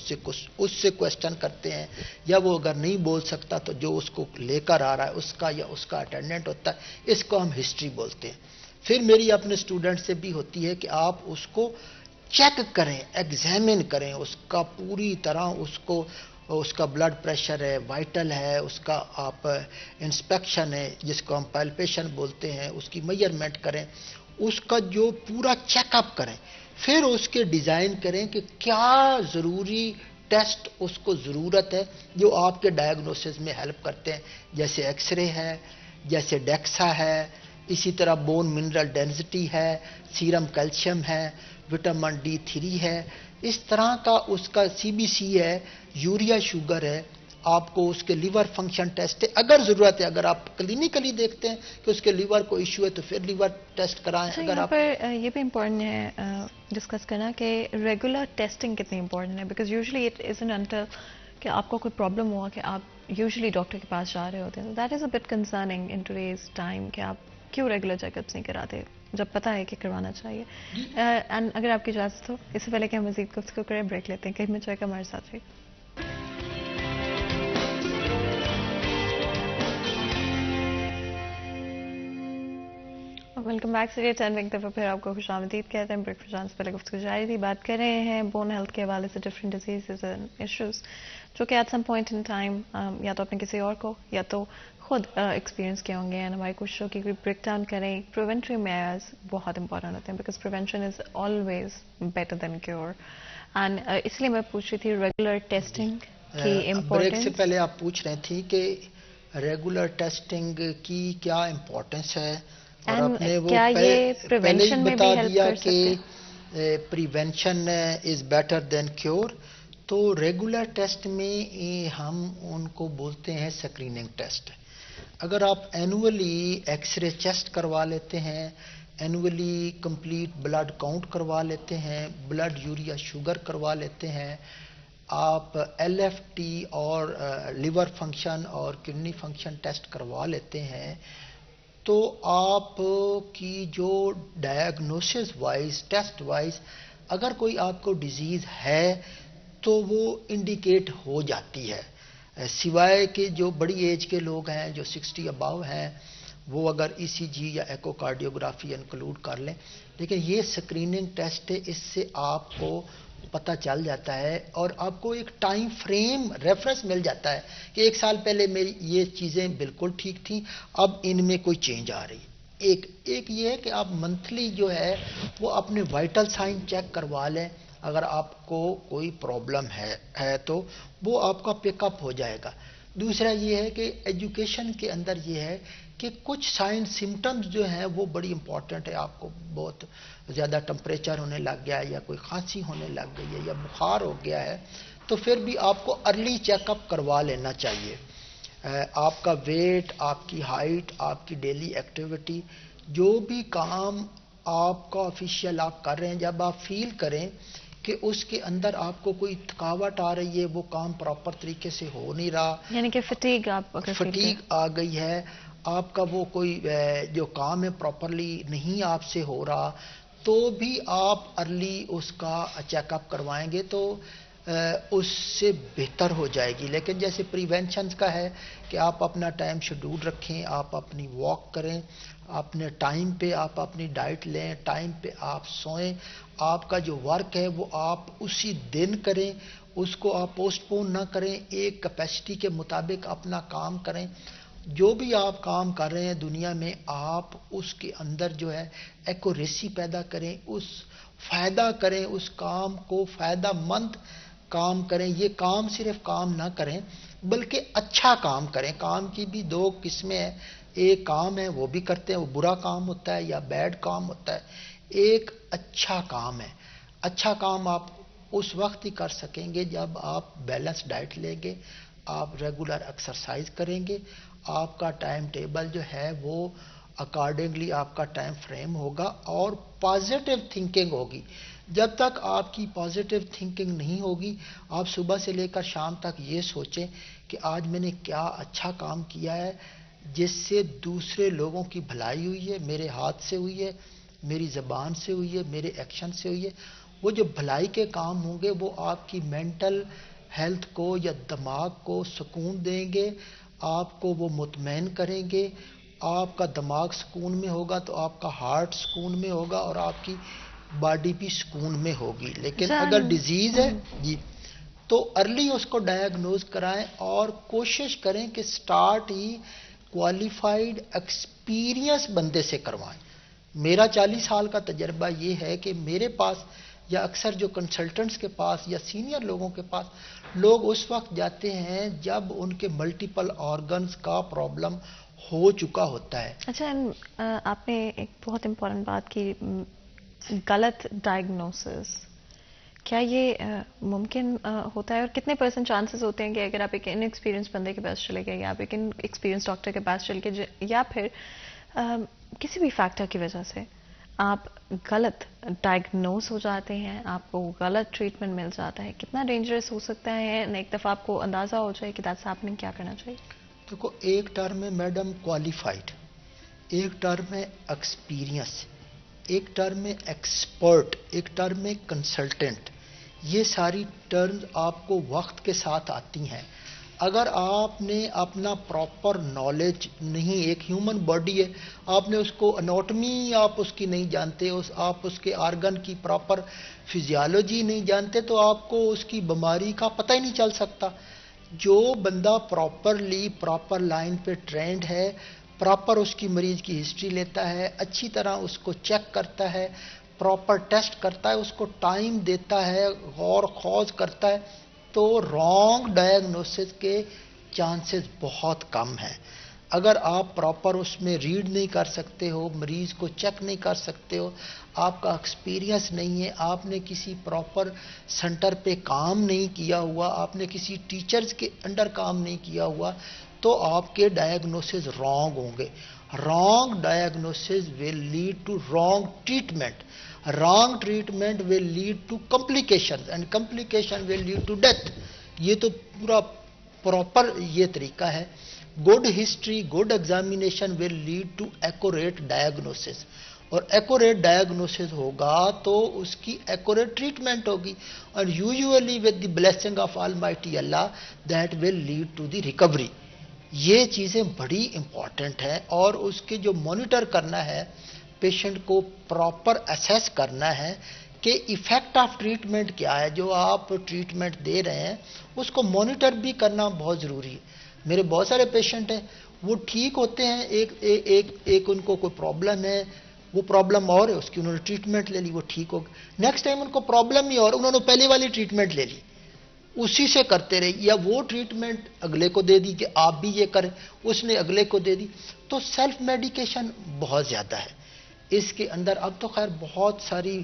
سے کویسچن کرتے ہیں, یا وہ اگر نہیں بول سکتا تو جو اس کو لے کر آ رہا ہے اس کا یا اس کا اٹینڈنٹ ہوتا ہے, اس کو ہم ہسٹری بولتے ہیں. پھر میری اپنے اسٹوڈنٹ سے بھی ہوتی ہے کہ آپ اس کو چیک کریں, ایگزامن کریں, اس کا پوری طرح اس کا بلڈ پریشر ہے, وائٹل ہے, اس کا آپ انسپیکشن ہے جس کو ہم پیلپیشن بولتے ہیں, اس کی میجرمنٹ کریں, اس کا جو پورا چیک اپ کریں. پھر اس کے ڈیزائن کریں کہ کیا ضروری ٹیسٹ اس کو ضرورت ہے جو آپ کے ڈائگنوسس میں ہیلپ کرتے ہیں, جیسے ایکس رے ہے, جیسے ڈیکسا ہے, اسی طرح بون منرل ڈینسٹی ہے, سیرم کیلشیم ہے, وٹامن D3 ہے, اس طرح کا اس کا سی بی سی ہے, یوریا شوگر ہے, آپ کو اس کے لیور فنکشن ٹیسٹ ہے اگر ضرورت ہے. اگر آپ کلینکلی دیکھتے ہیں کہ اس کے لیور کو ایشو ہے تو پھر لیور ٹیسٹ کرائیں. اگر آپ یہ بھی امپورٹنٹ ہے ڈسکس کرنا کہ ریگولر ٹیسٹنگ کتنی امپورٹنٹ ہے, because usually it isn't until کہ آپ کو کوئی پرابلم ہوا کہ آپ یوزلی ڈاکٹر کے پاس جا رہے ہوتے ہیں. That is a but concerning in today's time کہ آپ کیوں ریگولر چیک اپس نہیں کراتے جب پتہ ہے کہ کروانا چاہیے. اینڈ اگر آپ کی اجازت ہو, اس سے پہلے کہ ہم مزید گفتگو کریں, بریک لیتے ہیں. کہیں میں چاہے ہمارے ساتھ رہی. Welcome back. سیریز چند ایک دفعہ پھر آپ کو خوش آمدید کہتے ہیں. بریک فاسٹ جان سے پہلے گفتگو جاری تھی, بات کر رہے ہیں بون ہیلتھ کے حوالے سے ڈفرینٹ ڈیزیزز اینڈ ایشوز جو کہ at some point in time یا تو اپنے کسی اور کو یا تو خود ایکسپیرینس کیے ہوں گے. اینڈ ہماری کوشش ہوگی کہ بریک ڈاؤن کریں. پریونٹری میئرز بہت امپورٹنٹ ہوتے ہیں because prevention is always better than cure. And اس لیے میں پوچھ رہی تھی ریگولر ٹیسٹنگ بریک سے امپورٹنس؟ پہلے آپ پوچھ رہے تھیں کہ ریگولر ٹیسٹنگ کی کیا امپورٹنس ہے، اور آپ نے وہ کیا یہ پہلے ہی پریونشن میں بتا بھی ہیلپ دیا کر کہ سکتے ہیں؟ Prevention is better than cure. تو ریگولر ٹیسٹ میں ہم ان کو بولتے ہیں اسکریننگ ٹیسٹ. اگر آپ اینولی ایکس رے چیسٹ کروا لیتے ہیں، اینولی کمپلیٹ بلڈ کاؤنٹ کروا لیتے ہیں، بلڈ یوریا شوگر کروا لیتے ہیں، آپ ایل ایف ٹی اور لیور فنکشن اور کڈنی فنکشن ٹیسٹ کروا لیتے ہیں، تو آپ کی جو ڈائگنوسس وائز ٹیسٹ وائز اگر کوئی آپ کو ڈیزیز ہے تو وہ انڈیکیٹ ہو جاتی ہے. سوائے کہ جو بڑی ایج کے لوگ ہیں جو 60 اباؤ ہیں وہ اگر ای سی جی یا ایکو کارڈیوگرافی انکلوڈ کر لیں، لیکن یہ اسکریننگ ٹیسٹ ہے، اس سے آپ کو پتہ چل جاتا ہے اور آپ کو ایک ٹائم فریم ریفرنس مل جاتا ہے کہ 1 سال پہلے میری یہ چیزیں بالکل ٹھیک تھیں، اب ان میں کوئی چینج آ رہی ہے. ایک یہ ہے کہ آپ منتھلی جو ہے وہ اپنے وائٹل سائن چیک کروا لیں، اگر آپ کو کوئی پرابلم ہے تو وہ آپ کا پک اپ ہو جائے گا. دوسرا یہ ہے کہ ایجوکیشن کے اندر یہ ہے کہ کچھ سائن سمٹمز جو ہیں وہ بڑی امپورٹنٹ ہے. آپ کو بہت زیادہ ٹمپریچر ہونے لگ گیا ہے یا کوئی کھانسی ہونے لگ گئی ہے یا بخار ہو گیا ہے تو پھر بھی آپ کو ارلی چیک اپ کروا لینا چاہیے. آپ کا ویٹ، آپ کی ہائٹ، آپ کی ڈیلی ایکٹیویٹی، جو بھی کام آپ کا آفیشیل آپ کر رہے ہیں، جب آپ فیل کریں کہ اس کے اندر آپ کو کوئی تھکاوٹ آ رہی ہے، وہ کام پراپر طریقے سے ہو نہیں رہا، یعنی کہ فٹیگ آپ اگر فیل فٹیگ آ گئی ہے، آپ کا وہ کوئی جو کام ہے پراپرلی نہیں آپ سے ہو رہا، تو بھی آپ ارلی اس کا چیک اپ کروائیں گے تو اس سے بہتر ہو جائے گی. لیکن جیسے پریونشنز کا ہے کہ آپ اپنا ٹائم شیڈول رکھیں، آپ اپنی واک کریں، اپنے ٹائم پہ آپ اپنی ڈائٹ لیں، ٹائم پہ آپ سوئیں، آپ کا جو ورک ہے وہ آپ اسی دن کریں، اس کو آپ پوسٹ پون نہ کریں، ایک کیپیسٹی کے مطابق اپنا کام کریں. جو بھی آپ کام کر رہے ہیں دنیا میں، آپ اس کے اندر جو ہے ایکوریسی پیدا کریں، اس فائدہ کریں، اس کام کو فائدہ مند کام کریں. یہ کام صرف کام نہ کریں بلکہ اچھا کام کریں. کام کی بھی 2 قسمیں ہیں، ایک کام ہے وہ بھی کرتے ہیں، وہ برا کام ہوتا ہے یا بیڈ کام ہوتا ہے، ایک اچھا کام ہے. اچھا کام آپ اس وقت ہی کر سکیں گے جب آپ بیلنس ڈائٹ لیں گے، آپ ریگولر ایکسرسائز کریں گے، آپ کا ٹائم ٹیبل جو ہے وہ اکارڈنگلی آپ کا ٹائم فریم ہوگا اور پازیٹیو تھنکنگ ہوگی. جب تک آپ کی پازیٹیو تھنکنگ نہیں ہوگی، آپ صبح سے لے کر شام تک یہ سوچیں کہ آج میں نے کیا اچھا کام کیا ہے جس سے دوسرے لوگوں کی بھلائی ہوئی ہے، میرے ہاتھ سے ہوئی ہے، میری زبان سے ہوئی ہے، میرے ایکشن سے ہوئی ہے. وہ جو بھلائی کے کام ہوں گے وہ آپ کی مینٹل ہیلتھ کو یا دماغ کو سکون دیں گے، آپ کو وہ مطمئن کریں گے. آپ کا دماغ سکون میں ہوگا تو آپ کا ہارٹ سکون میں ہوگا اور آپ کی باڈی بھی سکون میں ہوگی. لیکن اگر ڈیزیز ہے جی تو ارلی اس کو ڈائگنوز کرائیں اور کوشش کریں کہ سٹارٹ ہی کوالیفائڈ ایکسپیرینس بندے سے کروائیں. میرا 40 سال کا تجربہ یہ ہے کہ میرے پاس یا اکثر جو کنسلٹنٹس کے پاس یا سینئر لوگوں کے پاس لوگ اس وقت جاتے ہیں جب ان کے ملٹیپل آرگنز کا پرابلم ہو چکا ہوتا ہے. اچھا، آپ نے ایک بہت امپورٹنٹ بات کی، غلط ڈائگنوسس. کیا یہ ممکن ہوتا ہے اور کتنے % چانسز ہوتے ہیں کہ اگر آپ ایک ان ایکسپیرینس بندے کے پاس چلے گئے یا آپ ایک ان ایکسپیرینس ڈاکٹر کے پاس چل کے یا پھر کسی بھی فیکٹر کی وجہ سے آپ غلط ڈائگنوز ہو جاتے ہیں، آپ کو غلط ٹریٹمنٹ مل جاتا ہے، کتنا ڈینجرس ہو سکتا ہے؟ ایک دفعہ آپ کو اندازہ ہو جائے کہ دیٹس ہیپننگ، کیا کرنا چاہیے؟ دیکھو، ایک ٹرم ہے میڈم کوالیفائڈ، ایک ٹرم ہے ایکسپیرینس، ایک ٹرم ہے ایکسپرٹ، ایک ٹرم ہے کنسلٹنٹ. یہ ساری ٹرمز آپ کو وقت کے ساتھ آتی ہیں. اگر آپ نے اپنا پراپر نالج نہیں، ایک ہیومن باڈی ہے، آپ نے اس کو اناٹمی آپ اس کی نہیں جانتے، آپ اس کے آرگن کی پراپر فزیالوجی نہیں جانتے تو آپ کو اس کی بیماری کا پتہ ہی نہیں چل سکتا. جو بندہ پراپر لائن پہ ٹرینڈ ہے، پراپر اس کی مریض کی ہسٹری لیتا ہے، اچھی طرح اس کو چیک کرتا ہے، پراپر ٹیسٹ کرتا ہے، اس کو ٹائم دیتا ہے، غور خوض کرتا ہے، تو رانگ ڈائگنوسس کے چانسز بہت کم ہیں. اگر آپ پراپر اس میں ریڈ نہیں کر سکتے ہو, مریض کو چیک نہیں کر سکتے ہو, آپ کا ایکسپیرینس نہیں ہے, آپ نے کسی پراپر سینٹر پہ کام نہیں کیا ہوا, آپ نے کسی ٹیچرز کے انڈر کام نہیں کیا ہوا, تو آپ کے ڈائگنوسز رانگ ہوں گے. Wrong diagnoses will lead to wrong treatment. Wrong treatment will lead to complication and complication will lead to death. یہ تو پورا پراپر یہ طریقہ ہے. Good history, good examination will lead to accurate diagnosis, اور accurate diagnosis ہوگا تو اس کی ایکوریٹ ٹریٹمنٹ ہوگی, اور usually with the blessing of almighty Allah that will lead to the recovery. یہ چیزیں بڑی امپورٹنٹ ہیں, اور اس کے جو مانیٹر کرنا ہے, پیشنٹ کو پراپر اسیس کرنا ہے کہ ایفیکٹ آف ٹریٹمنٹ کیا ہے. جو آپ ٹریٹمنٹ دے رہے ہیں اس کو مانیٹر بھی کرنا بہت ضروری ہے. میرے بہت سارے پیشنٹ ہیں, وہ ٹھیک ہوتے ہیں, ایک ان کو کوئی پرابلم ہے, وہ پرابلم اور ہے, اس کی انہوں نے ٹریٹمنٹ لے لی, وہ ٹھیک ہو گئے. نیکسٹ ٹائم ان کو پرابلم ہی اور, انہوں نے پہلے والی ٹریٹمنٹ لے لی, اسی سے کرتے رہے, یا وہ ٹریٹمنٹ اگلے کو دے دی کہ آپ بھی یہ کریں, اس نے اگلے کو دے دی. تو سیلف میڈیکیشن بہت زیادہ ہے اس کے اندر. اب تو خیر بہت ساری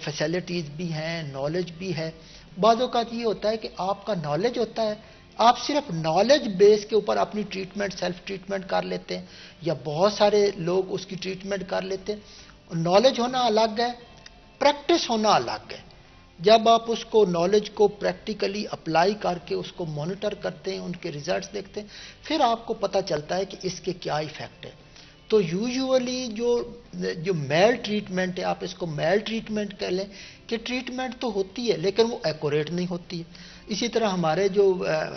فیسلٹیز بھی ہیں, نالج بھی ہے. بعض اوقات یہ ہوتا ہے کہ آپ کا نالج ہوتا ہے, آپ صرف نالج بیس کے اوپر اپنی ٹریٹمنٹ سیلف ٹریٹمنٹ کر لیتے ہیں, یا بہت سارے لوگ اس کی ٹریٹمنٹ کر لیتے ہیں. نالج ہونا الگ ہے, پریکٹس ہونا الگ ہے. جب آپ اس کو نالج کو پریکٹیکلی اپلائی کر کے اس کو مانیٹر کرتے ہیں, ان کے ریزلٹس دیکھتے ہیں, پھر آپ کو پتہ چلتا ہے کہ اس کے کیا ایفیکٹ ہے. تو یوزولی جو میل ٹریٹمنٹ ہے, آپ اس کو میل ٹریٹمنٹ کہہ لیں کہ ٹریٹمنٹ تو ہوتی ہے لیکن وہ ایکوریٹ نہیں ہوتی ہے. اسی طرح ہمارے جو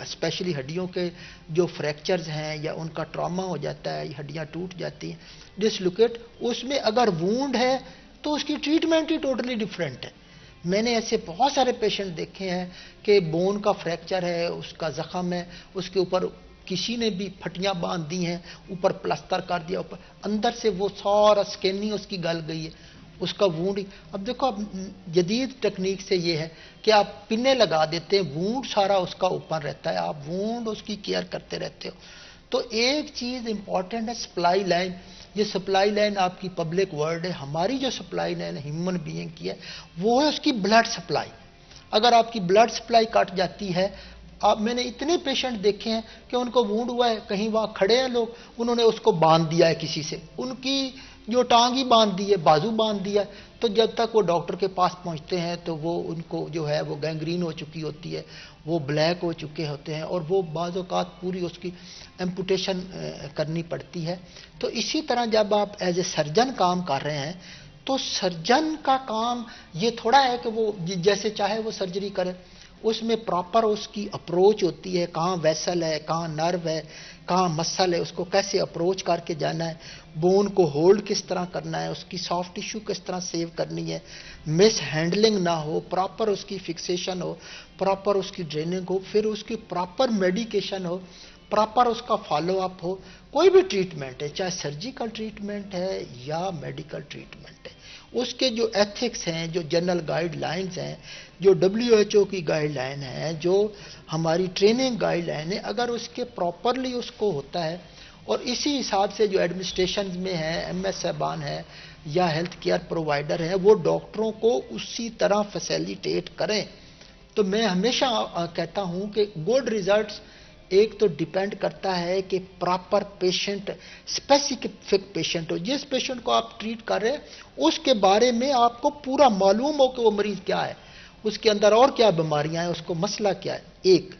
اسپیشلی ہڈیوں کے جو فریکچرز ہیں, یا ان کا ٹراما ہو جاتا ہے, ہڈیاں ٹوٹ جاتی ہیں, ڈسلوکیٹ, اس میں اگر وونڈ ہے تو اس کی ٹریٹمنٹ ہی ٹوٹلی ڈفرینٹ ہے. میں نے ایسے بہت سارے پیشنٹ دیکھے ہیں کہ بون کا فریکچر ہے, اس کا زخم ہے, اس کے اوپر کسی نے بھی پھٹیاں باندھ دی ہیں, اوپر پلستر کر دیا, اوپر اندر سے وہ سارا سکن ہی اس کی گل گئی ہے, اس کا وونڈ ہی. اب دیکھو, اب جدید ٹیکنیک سے یہ ہے کہ آپ پنے لگا دیتے ہیں, وونڈ سارا اس کا اوپر رہتا ہے, آپ وونڈ اس کی کیئر کرتے رہتے ہو. تو ایک چیز امپورٹنٹ ہے, سپلائی لائن. یہ سپلائی لائن آپ کی پبلک ورڈ ہے. ہماری جو سپلائی لائن ہیومن بینگ کی ہے وہ ہے اس کی بلڈ سپلائی. اگر آپ کی بلڈ سپلائی کٹ جاتی ہے, میں نے اتنے پیشنٹ دیکھے ہیں کہ ان کو وونڈ ہوا ہے, کہیں وہاں کھڑے ہیں لوگ, انہوں نے اس کو باندھ دیا ہے کسی سے, ان کی جو ٹانگ ہی باندھ دی ہے, بازو باندھ دیا, تو جب تک وہ ڈاکٹر کے پاس پہنچتے ہیں تو وہ ان کو جو ہے وہ گینگرین ہو چکی ہوتی ہے, وہ بلیک ہو چکے ہوتے ہیں, اور وہ بعض اوقات پوری اس کی ایمپوٹیشن کرنی پڑتی ہے. تو اسی طرح جب آپ ایز اے سرجن کام کر رہے ہیں تو سرجن کا کام یہ تھوڑا ہے کہ وہ جیسے چاہے وہ سرجری کرے. اس میں پراپر اس کی اپروچ ہوتی ہے, کہاں ویسل ہے, کہاں نرو ہے, کہاں مسل ہے, اس کو کیسے اپروچ کر کے جانا ہے, بون کو ہولڈ کس طرح کرنا ہے, اس کی سافٹ ٹیشو کس طرح سیو کرنی ہے, مس ہینڈلنگ نہ ہو, پراپر اس کی فکسیشن ہو, پراپر اس کی ڈریننگ ہو, پھر اس کی پراپر میڈیکیشن ہو, پراپر اس کا فالو اپ ہو. کوئی بھی ٹریٹمنٹ ہے, چاہے سرجیکل ٹریٹمنٹ ہے یا میڈیکل ٹریٹمنٹ ہے, اس کے جو ایتھکس ہیں, جو جنرل گائیڈ لائنز ہیں, جو WHO کی گائیڈ لائن ہے, جو ہماری ٹریننگ گائیڈ لائن ہے, اگر اس کے پراپرلی اس کو ہوتا ہے, اور اسی حساب سے جو ایڈمنسٹریشن میں ہیں, MS صاحبان ہیں یا ہیلتھ کیئر پرووائڈر ہیں, وہ ڈاکٹروں کو اسی طرح فیسیلیٹیٹ کریں. تو میں ہمیشہ کہتا ہوں کہ گڈ ریزلٹس ایک تو ڈیپینڈ کرتا ہے کہ پراپر پیشنٹ, اسپیسیفک پیشنٹ ہو. جس پیشنٹ کو آپ ٹریٹ کر رہے ہیں اس کے بارے میں آپ کو پورا معلوم ہو کہ وہ مریض کیا ہے, اس کے اندر اور کیا بیماریاں ہیں, اس کو مسئلہ کیا ہے. ایک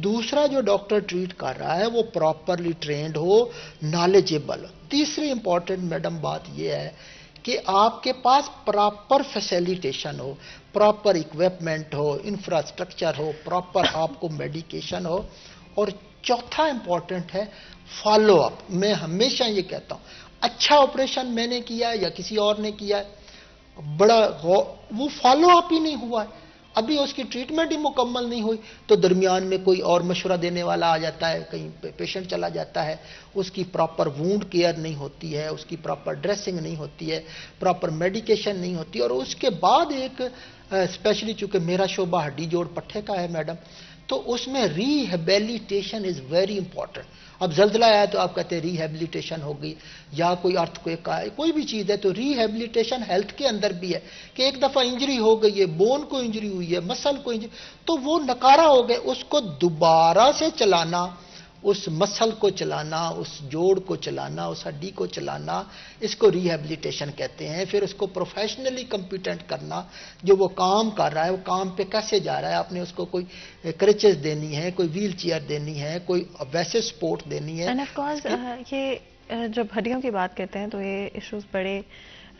دوسرا, جو ڈاکٹر ٹریٹ کر رہا ہے وہ پراپرلی ٹرینڈ ہو, نالجیبل. تیسری امپورٹنٹ میڈم بات یہ ہے کہ آپ کے پاس پراپر فیسیلیٹیشن ہو, پراپر اکوپمنٹ ہو, انفراسٹرکچر ہو, پراپر آپ کو میڈیکیشن ہو. اور چوتھا امپورٹنٹ ہے فالو اپ. میں ہمیشہ یہ کہتا ہوں, اچھا آپریشن میں نے کیا ہے یا کسی اور نے کیا ہے, بڑا وہ فالو اپ ہی نہیں ہوا ہے, ابھی اس کی ٹریٹمنٹ ہی مکمل نہیں ہوئی, تو درمیان میں کوئی اور مشورہ دینے والا آ جاتا ہے, کہیں پیشنٹ چلا جاتا ہے, اس کی پراپر وونڈ کیئر نہیں ہوتی ہے, اس کی پراپر ڈریسنگ نہیں ہوتی ہے, پراپر میڈیکیشن نہیں ہوتی. اور اس کے بعد ایک اسپیشلی چونکہ میرا شعبہ ہڈی جوڑ پٹھے کا ہے میڈم, تو اس میں ریہیبلیٹیشن از ویری امپورٹنٹ. اب زلزلہ آیا تو آپ کہتے ہیں ریہیبلیٹیشن ہو گئی, یا کوئی ارتھ کوئک آیا, کوئی بھی چیز ہے تو ریہیبلیٹیشن ہیلتھ کے اندر بھی ہے کہ ایک دفعہ انجری ہو گئی ہے, بون کو انجری ہوئی ہے, مسل کو انجری, تو وہ نکارا ہو گئے, اس کو دوبارہ سے چلانا, اس مسل کو چلانا, اس جوڑ کو چلانا, اس ہڈی کو چلانا, اس کو ریہیبلیٹیشن کہتے ہیں. پھر اس کو پروفیشنلی کمپیٹنٹ کرنا, جو وہ کام کر رہا ہے وہ کام پہ کیسے جا رہا ہے, آپ نے اس کو کوئی کرچز دینی ہے, کوئی ویل چیئر دینی ہے, کوئی ویسے سپورٹ دینی ہے. اینڈ آف کورس یہ جب ہڈیوں کی بات کرتے ہیں تو یہ ایشوز بڑے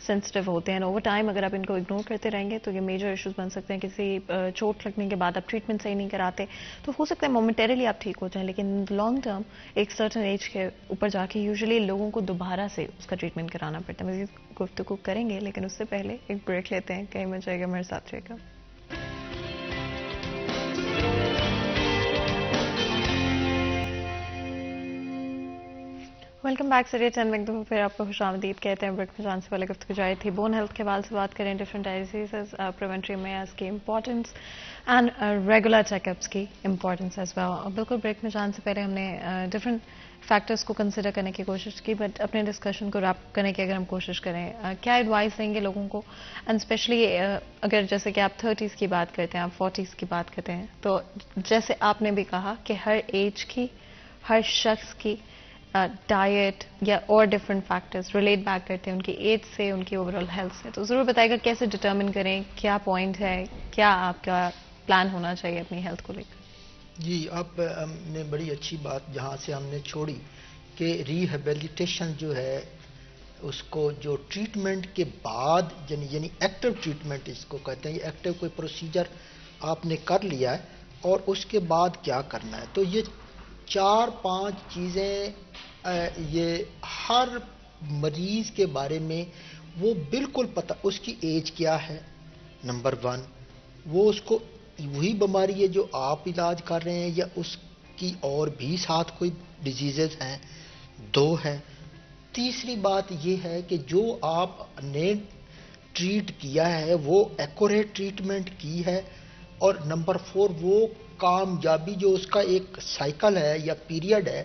سینسٹیو ہوتے ہیں, اوور ٹائم اگر آپ ان کو اگنور کرتے رہیں گے تو یہ میجر ایشوز بن سکتے ہیں. کسی چوٹ لگنے کے بعد آپ ٹریٹمنٹ صحیح نہیں کراتے تو ہو سکتا ہے مومنٹریلی آپ ٹھیک ہو جائیں, لیکن لانگ ٹرم ایک سرٹن ایج کے اوپر جا کے یوزلی لوگوں کو دوبارہ سے اس کا ٹریٹمنٹ کرانا پڑتا ہے. مزید گفتگو کریں گے لیکن اس سے پہلے ایک بریک لیتے ہیں. کہیں میں جائے گا, میرے ساتھ رہے گا. ویلکم بیک سر. چند ایک دفعہ پھر آپ کو خوش آمدید کہتے ہیں. بریک میں جان سے پہلے گفتگو جاری تھی بون ہیلتھ کے حوالے سے بات کریں, ڈفرنٹ ڈیزیزز, پریونٹری میئرز کی importance and regular check ups کی امپورٹنس ایز ویل. بالکل بریک میں جان سے پہلے ہم نے ڈفرنٹ فیکٹرز کو کنسیڈر کرنے کی کوشش کی, بٹ اپنے ڈسکشن کو ریپ کرنے کی اگر ہم کوشش کریں, کیا ایڈوائز دیں گے لوگوں کو, اینڈ اسپیشلی اگر جیسے کہ آپ 30s کی بات کرتے ہیں, آپ 40s کی بات کرتے ہیں, تو جیسے آپ نے بھی کہا کہ ہر ایج کی, ہر شخص کی ڈائٹ یا اور ڈفرینٹ فیکٹرز ریلیٹ بیک کرتے ہیں ان کی ایج سے, ان کی اوور آل ہیلتھ سے. تو ضرور بتائے گا کیسے ڈٹرمن کریں, کیا پوائنٹ ہے, کیا آپ کا پلان ہونا چاہیے اپنی ہیلتھ کو لے کر. جی, آپ نے بڑی اچھی بات جہاں سے ہم نے چھوڑی کہ ریہیبلیٹیشن جو ہے اس کو جو ٹریٹمنٹ کے بعد یعنی ایکٹیو ٹریٹمنٹ اس کو کہتے ہیں, یہ ایکٹیو کوئی پروسیجر آپ نے کر لیا ہے اور اس کے بعد کیا کرنا ہے. تو یہ 4-5 چیزیں یہ ہر مریض کے بارے میں وہ بالکل پتہ, اس کی ایج کیا ہے نمبر 1, وہ اس کو وہی بیماری ہے جو آپ علاج کر رہے ہیں یا اس کی اور بھی ساتھ کوئی ڈیزیزز ہیں, 2 ہے. تیسری بات یہ ہے کہ جو آپ نے ٹریٹ کیا ہے وہ ایکوریٹ ٹریٹمنٹ کی ہے, اور نمبر 4 وہ کامیابی جو اس کا ایک سائیکل ہے یا پیریڈ ہے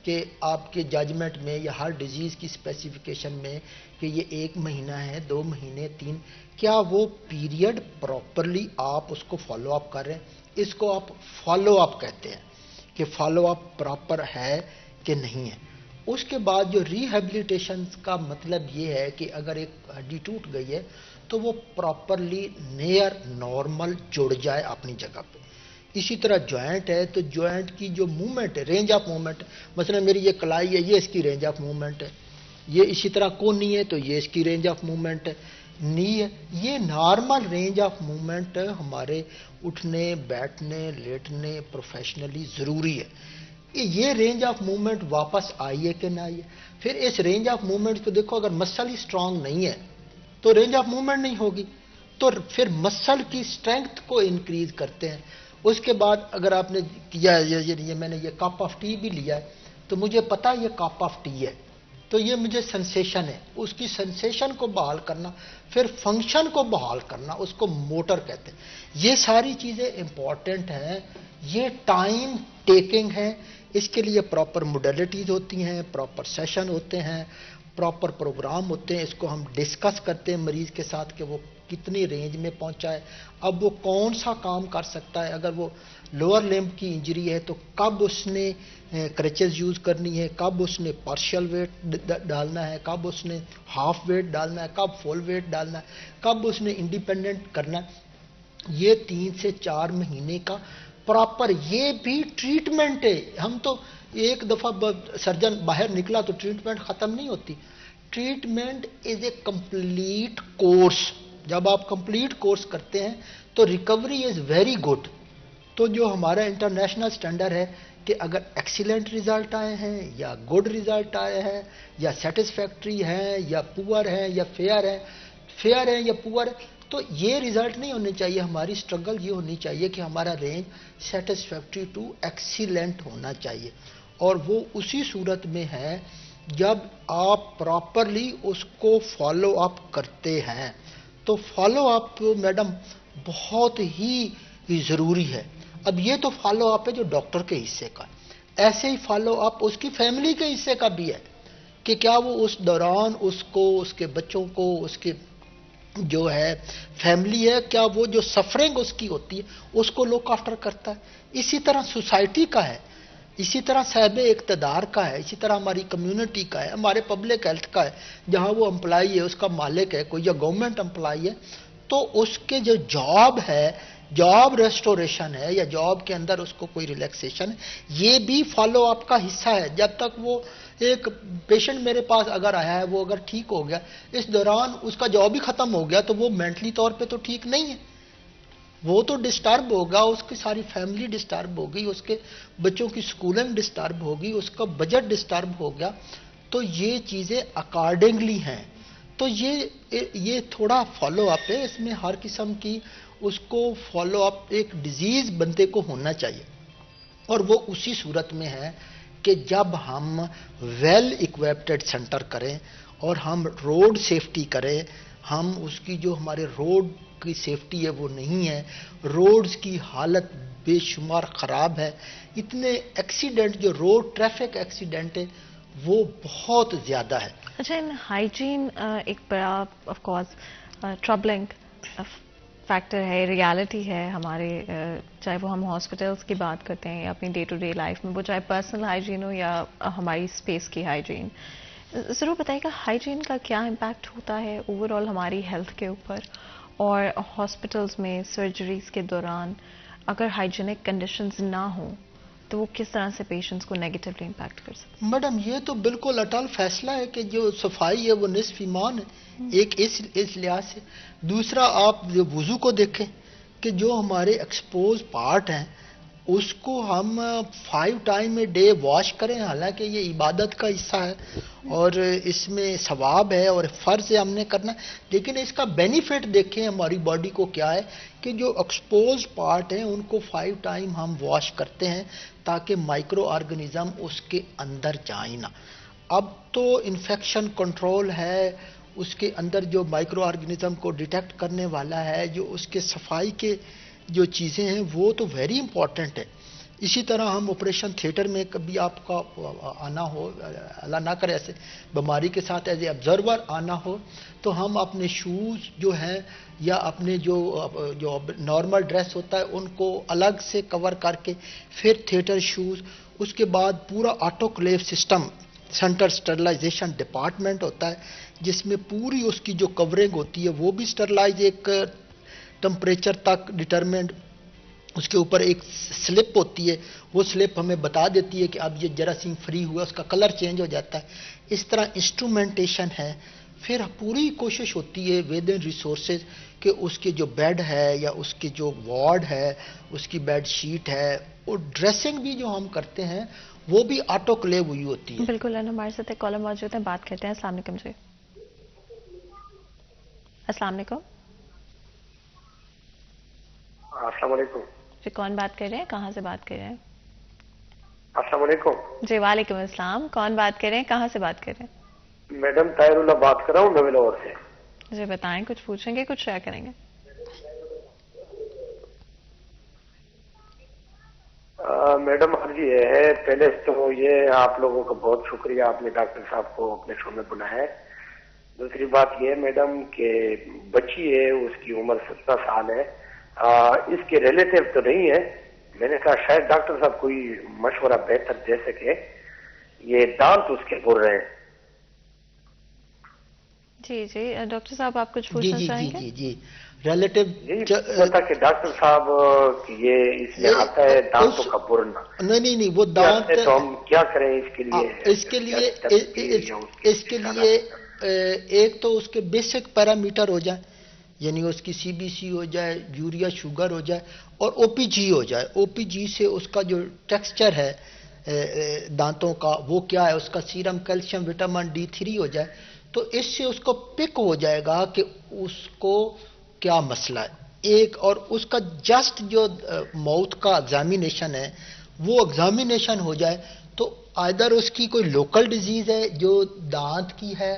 کہ آپ کے ججمنٹ میں یا ہر ڈیزیز کی اسپیسیفیکیشن میں کہ یہ 1 مہینہ ہے, 2 مہینے, 3, کیا وہ پیریڈ پراپرلی آپ اس کو فالو اپ کر رہے ہیں. اس کو آپ فالو اپ کہتے ہیں کہ فالو اپ پراپر ہے کہ نہیں ہے. اس کے بعد جو ریہیبلیٹیشن کا مطلب یہ ہے کہ اگر ایک ہڈی ٹوٹ گئی ہے تو وہ پراپرلی نیئر نارمل جڑ جائے اپنی جگہ پہ. اسی طرح جوائنٹ ہے تو جوائنٹ کی جو موومنٹ ہے, رینج آف موومنٹ, مثلا میری یہ کلائی ہے, یہ اس کی رینج آف موومنٹ ہے. یہ اسی طرح کونی ہے تو یہ اس کی رینج آف موومنٹ ہے. نی ہے, یہ نارمل رینج آف موومنٹ ہمارے اٹھنے, بیٹھنے, لیٹنے پروفیشنلی ضروری ہے. یہ رینج آف موومنٹ واپس آئی ہے کہ نہ آئی ہے. پھر اس رینج آف موومنٹ کو دیکھو, اگر مسل ہی اسٹرانگ نہیں ہے تو رینج آف موومنٹ نہیں ہوگی. تو پھر مسل کی اسٹرینگتھ کو انکریز کرتے ہیں. اس کے بعد اگر آپ نے کیا یہ میں نے یہ کپ آف ٹی بھی لیا ہے تو مجھے پتا یہ کپ آف ٹی ہے, تو یہ مجھے سنسیشن ہے, اس کی سنسیشن کو بحال کرنا, پھر فنکشن کو بحال کرنا, اس کو موٹر کہتے ہیں. یہ ساری چیزیں امپورٹنٹ ہیں, یہ ٹائم ٹیکنگ ہے. اس کے لیے پراپر موڈیلٹیز ہوتی ہیں, پراپر سیشن ہوتے ہیں, پراپر پروگرام ہوتے ہیں. اس کو ہم ڈسکس کرتے ہیں مریض کے ساتھ کہ وہ کتنی رینج میں پہنچا ہے, اب وہ کون سا کام کر سکتا ہے. اگر وہ لوور لمب کی انجری ہے تو کب اس نے کرچز یوز کرنی ہے, کب اس نے پارشل ویٹ ڈالنا ہے, کب اس نے ہاف ویٹ ڈالنا ہے, کب فل ویٹ ڈالنا ہے, کب اس نے انڈیپینڈنٹ کرنا ہے. یہ 3 سے 4 مہینے کا پراپر یہ بھی ٹریٹمنٹ ہے. ہم تو ایک دفعہ سرجن باہر نکلا تو ٹریٹمنٹ ختم نہیں ہوتی. Treatment is a complete course. جب آپ کمپلیٹ کورس کرتے ہیں تو ریکوری از ویری گڈ. تو جو ہمارا انٹرنیشنل سٹینڈرڈ ہے کہ اگر ایکسیلنٹ رزلٹ آئے ہیں یا گڈ رزلٹ آئے ہیں یا سیٹسفیکٹری ہیں یا پور ہیں یا فیئر ہیں یا پور ہے, تو یہ رزلٹ نہیں ہونے چاہیے. ہماری اسٹرگل یہ ہونی چاہیے کہ ہمارا رینج سیٹسفیکٹری ٹو ایکسیلنٹ ہونا چاہیے, اور وہ اسی صورت میں ہے جب آپ پراپرلی اس کو فالو اپ کرتے ہیں. تو فالو اپ میڈم بہت ہی ضروری ہے. اب یہ تو فالو اپ ہے جو ڈاکٹر کے حصے کا ہے. ایسے ہی فالو اپ اس کی فیملی کے حصے کا بھی ہے کہ کیا وہ اس دوران اس کو، اس کے بچوں کو، اس کے جو ہے فیملی ہے، کیا وہ جو سفرنگ اس کی ہوتی ہے اس کو لک آفٹر کرتا ہے. اسی طرح سوسائٹی کا ہے، اسی طرح صاحب اقتدار کا ہے، اسی طرح ہماری کمیونٹی کا ہے، ہمارے پبلک ہیلتھ کا ہے. جہاں وہ امپلائی ہے، اس کا مالک ہے کوئی یا گورنمنٹ امپلائی ہے، تو اس کے جو جاب ہے، جاب ریسٹوریشن ہے یا جاب کے اندر اس کو کوئی ریلیکسیشن ہے، یہ بھی فالو اپ کا حصہ ہے. جب تک وہ ایک پیشنٹ میرے پاس اگر آیا ہے، وہ اگر ٹھیک ہو گیا، اس دوران اس کا جاب ہی ختم ہو گیا، تو وہ مینٹلی طور پہ تو ٹھیک نہیں ہے، وہ تو ڈسٹرب ہوگا، اس کی ساری فیملی ڈسٹرب ہوگی، اس کے بچوں کی سکولنگ ڈسٹرب ہوگی، اس کا بجٹ ڈسٹرب ہو گیا. تو یہ چیزیں اکارڈنگلی ہیں. تو یہ تھوڑا فالو اپ ہے، اس میں ہر قسم کی اس کو فالو اپ ایک ڈیزیز بندے کو ہونا چاہیے. اور وہ اسی صورت میں ہے کہ جب ہم ویل اکوپڈ سینٹر کریں اور ہم روڈ سیفٹی کریں. ہم اس کی جو ہمارے روڈ کی سیفٹی ہے وہ نہیں ہے، روڈز کی حالت بے شمار خراب ہے. اتنے ایکسیڈنٹ جو روڈ ٹریفک ایکسیڈنٹ ہے وہ بہت زیادہ ہے. اچھا، ہائیجین ایک بڑا آف کورس ٹربلنگ فیکٹر ہے، ریالٹی ہے ہمارے، چاہے وہ ہم ہاسپٹلس کی بات کرتے ہیں یا اپنی ڈے ٹو ڈے لائف میں، وہ چاہے پرسنل ہائیجین ہو یا ہماری اسپیس کی ہائیجین. ضرور بتائیے گا ہائیجین کا کیا امپیکٹ ہوتا ہے اوور آل ہماری ہیلتھ کے اوپر، اور ہاسپٹلس میں سرجریز کے دوران اگر ہائیجینک کنڈیشنز نہ ہوں تو وہ کس طرح سے پیشنٹس کو نیگیٹولی امپیکٹ کر سکتے ہیں؟ میڈم یہ تو بالکل اٹل فیصلہ ہے کہ جو صفائی ہے وہ نصف ایمان ہے، ایک اس لحاظ سے. دوسرا آپ جو وضو کو دیکھیں کہ جو ہمارے ایکسپوز پارٹ ہیں اس کو ہم 5 ٹائم اے ڈے واش کریں، حالانکہ یہ عبادت کا حصہ ہے اور اس میں ثواب ہے اور فرض ہے ہم نے کرنا. لیکن اس کا بینیفٹ دیکھیں ہماری باڈی کو کیا ہے کہ جو ایکسپوز پارٹ ہیں ان کو 5 ٹائم ہم واش کرتے ہیں تاکہ مائکرو آرگنزم اس کے اندر جائیں نہ. اب تو انفیکشن کنٹرول ہے، اس کے اندر جو مائکرو آرگنزم کو ڈیٹیکٹ کرنے والا ہے، جو اس کے صفائی کے جو چیزیں ہیں وہ تو ویری امپورٹنٹ ہے. اسی طرح ہم آپریشن تھیٹر میں کبھی آپ کا آنا ہو، اللہ نہ کرے ایسے بیماری کے ساتھ ایز اے آبزرور آنا ہو، تو ہم اپنے شوز جو ہیں یا اپنے جو نارمل ڈریس ہوتا ہے ان کو الگ سے کور کر کے پھر تھیٹر شوز، اس کے بعد پورا autoclave system centre sterilisation department ہوتا ہے جس میں پوری اس کی جو کورنگ ہوتی ہے وہ بھی سٹرلائز ایک ٹمپریچر تک ڈٹرمنڈ. اس کے اوپر ایک سلپ ہوتی ہے، وہ سلپ ہمیں بتا دیتی ہے کہ اب یہ جراثیم فری ہوا، اس کا کلر چینج ہو جاتا ہے. اس طرح انسٹرومنٹیشن ہے. پھر پوری کوشش ہوتی ہے ود ان ریسورسز کہ اس کے جو بیڈ ہے یا اس کے جو وارڈ ہے، اس کی بیڈ شیٹ ہے، اور ڈریسنگ بھی جو ہم کرتے ہیں وہ بھی آٹو کلیو ہوئی ہوتی ہے. بالکل. ہمارے ساتھ ایک کالر موجود ہیں، بات کرتے ہیں. السلام علیکم جی. السلام علیکم. السلام علیکم جی، کون بات کر رہے ہیں، کہاں سے بات کر رہے ہیں؟ السلام علیکم جی وعلیکم السلام. کون بات کر رہے ہیں، کہاں سے بات کر رہے ہیں؟ میڈم طاہر اللہ بات کر رہا ہوں نوی لاہور سے. جی بتائیں، کچھ پوچھیں گے، کچھ شیئر کریں گے؟ میڈم عرض یہ ہے، پہلے تو یہ آپ لوگوں کا بہت شکریہ، آپ نے ڈاکٹر صاحب کو اپنے شو میں بلایا ہے. دوسری بات یہ ہے میڈم کہ بچی ہے، اس کی عمر 17 سال ہے، اس کے ریلیٹیو تو نہیں ہے. میں نے کہا شاید ڈاکٹر صاحب کوئی مشورہ بہتر دے سکے. یہ دانت اس کے بر رہے ہیں. جی جی ڈاکٹر صاحب آپ کچھ پوچھنا چاہیں گے؟ جی جی ریلیٹیو پتا کہ ڈاکٹر صاحب یہ اس میں آتا ہے دانتوں کا برنا. نہیں وہ دانت تو ہم کیا کریں اس کے لیے؟ اس کے لیے ایک تو اس کے بیسک پیرامیٹر ہو جائے، یعنی اس کی سی بی سی ہو جائے، یوریا شوگر ہو جائے اور او پی جی ہو جائے. او پی جی سے اس کا جو ٹیکسچر ہے دانتوں کا وہ کیا ہے، اس کا سیرم کیلشیم وٹامن D3 ہو جائے، تو اس سے اس کو پک ہو جائے گا کہ اس کو کیا مسئلہ ہے. ایک اور اس کا جسٹ جو ماؤتھ کا ایگزامینیشن ہے وہ ایگزامینیشن ہو جائے تو آئدر اس کی کوئی لوکل ڈیزیز ہے جو دانت کی ہے،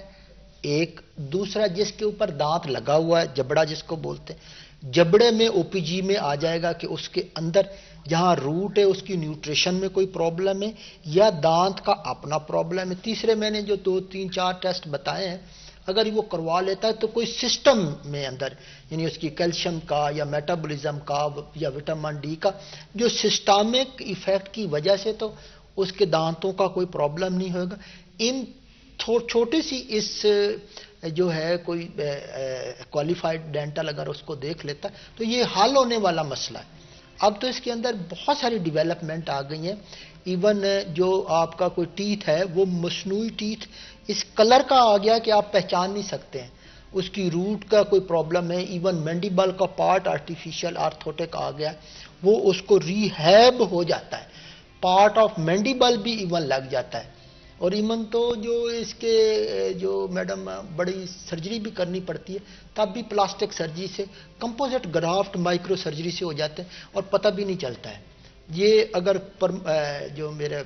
ایک دوسرا جس کے اوپر دانت لگا ہوا ہے، جبڑا جس کو بولتے ہیں، جبڑے میں او پی جی میں آ جائے گا کہ اس کے اندر جہاں روٹ ہے اس کی نیوٹریشن میں کوئی پرابلم ہے یا دانت کا اپنا پرابلم ہے. تیسرے میں نے جو 2 3 4 ٹیسٹ بتائے ہیں اگر وہ کروا لیتا ہے تو کوئی سسٹم میں اندر یعنی اس کی کیلشیم کا یا میٹابولزم کا یا وٹامن ڈی کا جو سسٹمک ایفیکٹ کی وجہ سے تو اس کے دانتوں کا کوئی پرابلم نہیں ہوگا. ان چھوٹی سی اس جو ہے کوئی کوالیفائڈ ڈینٹل اگر اس کو دیکھ لیتا ہے تو یہ حل ہونے والا مسئلہ ہے. اب تو اس کے اندر بہت ساری ڈیولپمنٹ آ گئی ہیں. ایون جو آپ کا کوئی ٹیتھ ہے وہ مصنوعی ٹیتھ اس کلر کا آ گیا کہ آپ پہچان نہیں سکتے ہیں اس کی روٹ کا کوئی پرابلم ہے. ایون مینڈیبل کا پارٹ آرٹیفیشل آرتھوٹک آ گیا وہ اس کو ریہیب ہو جاتا ہے. پارٹ آف مینڈیبل بھی ایون لگ جاتا ہے. اور ایون تو جو اس کے جو میڈم بڑی سرجری بھی کرنی پڑتی ہے تب بھی پلاسٹک سرجری سے کمپوزٹ گرافٹ مائکرو سرجری سے ہو جاتے ہیں اور پتہ بھی نہیں چلتا ہے. یہ اگر جو میرے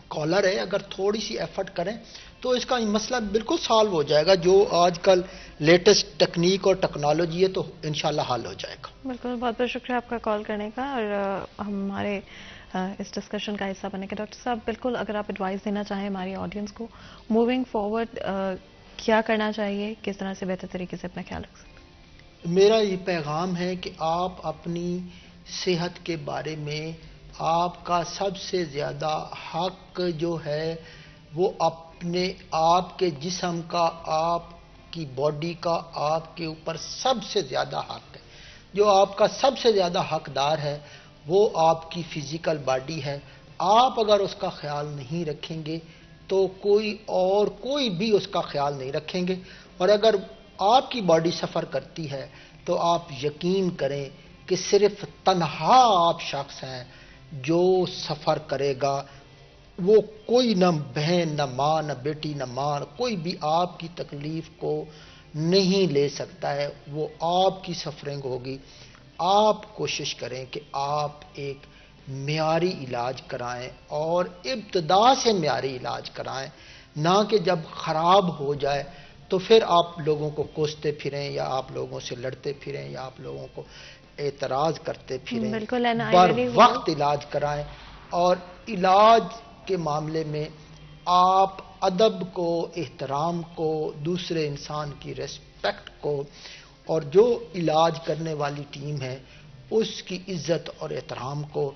کالر ہے اگر تھوڑی سی ایفرٹ کریں تو اس کا مسئلہ بالکل سالو ہو جائے گا. جو آج کل لیٹسٹ ٹیکنیک اور ٹیکنالوجی ہے تو انشاءاللہ حل ہو جائے گا. بالکل بہت بہت شکریہ آپ کا کال کرنے کا اور ہمارے اس ڈسکشن کا حصہ بنے کے. ڈاکٹر صاحب بالکل اگر آپ ایڈوائز دینا چاہیں ہماری آڈینس کو موونگ فارورڈ کیا کرنا چاہیے کس طرح سے بہتر طریقے سے اپنا خیال رکھ سکتے؟ میرا یہ پیغام ہے کہ آپ اپنی صحت کے بارے میں آپ کا سب سے زیادہ حق جو ہے وہ اپنے آپ کے جسم کا آپ کی باڈی کا آپ کے اوپر سب سے زیادہ حق ہے. جو آپ کا سب سے زیادہ حقدار ہے وہ آپ کی فزیکل باڈی ہے. آپ اگر اس کا خیال نہیں رکھیں گے تو کوئی بھی اس کا خیال نہیں رکھیں گے. اور اگر آپ کی باڈی سفر کرتی ہے تو آپ یقین کریں کہ صرف تنہا آپ شخص ہیں جو سفر کرے گا. وہ کوئی نہ بہن نہ ماں نہ بیٹی نہ ماں کوئی بھی آپ کی تکلیف کو نہیں لے سکتا ہے. وہ آپ کی سفرنگ ہوگی. آپ کوشش کریں کہ آپ ایک معیاری علاج کرائیں اور ابتدا سے معیاری علاج کرائیں نہ کہ جب خراب ہو جائے تو پھر آپ لوگوں کو کوستے پھریں یا آپ لوگوں سے لڑتے پھریں یا آپ لوگوں کو اعتراض کرتے پھریں. بر وقت علاج کرائیں اور علاج کے معاملے میں آپ ادب کو احترام کو دوسرے انسان کی ریسپیکٹ کو اور جو علاج کرنے والی ٹیم ہے اس کی عزت اور احترام کو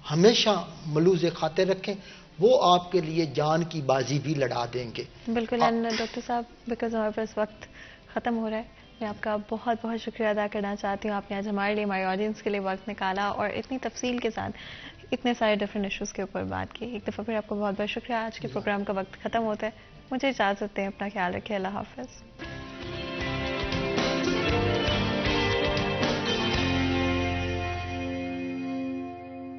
ہمیشہ ملوز خاطر رکھیں. وہ آپ کے لیے جان کی بازی بھی لڑا دیں گے. بالکل. ڈاکٹر صاحب بیکاز ہمارے پاس وقت ختم ہو رہا ہے میں آپ کا بہت بہت شکریہ ادا کرنا چاہتی ہوں. آپ نے آج ہمارے لیے ہماری آڈینس کے لیے وقت نکالا اور اتنی تفصیل کے ساتھ اتنے سارے ڈفرینٹ ایشوز کے اوپر بات کی. ایک دفعہ پھر آپ کو بہت بہت شکریہ. آج کے پروگرام کا وقت ختم ہوتا ہے. مجھے اجازت دیں. اپنا خیال رکھیں. اللہ حافظ.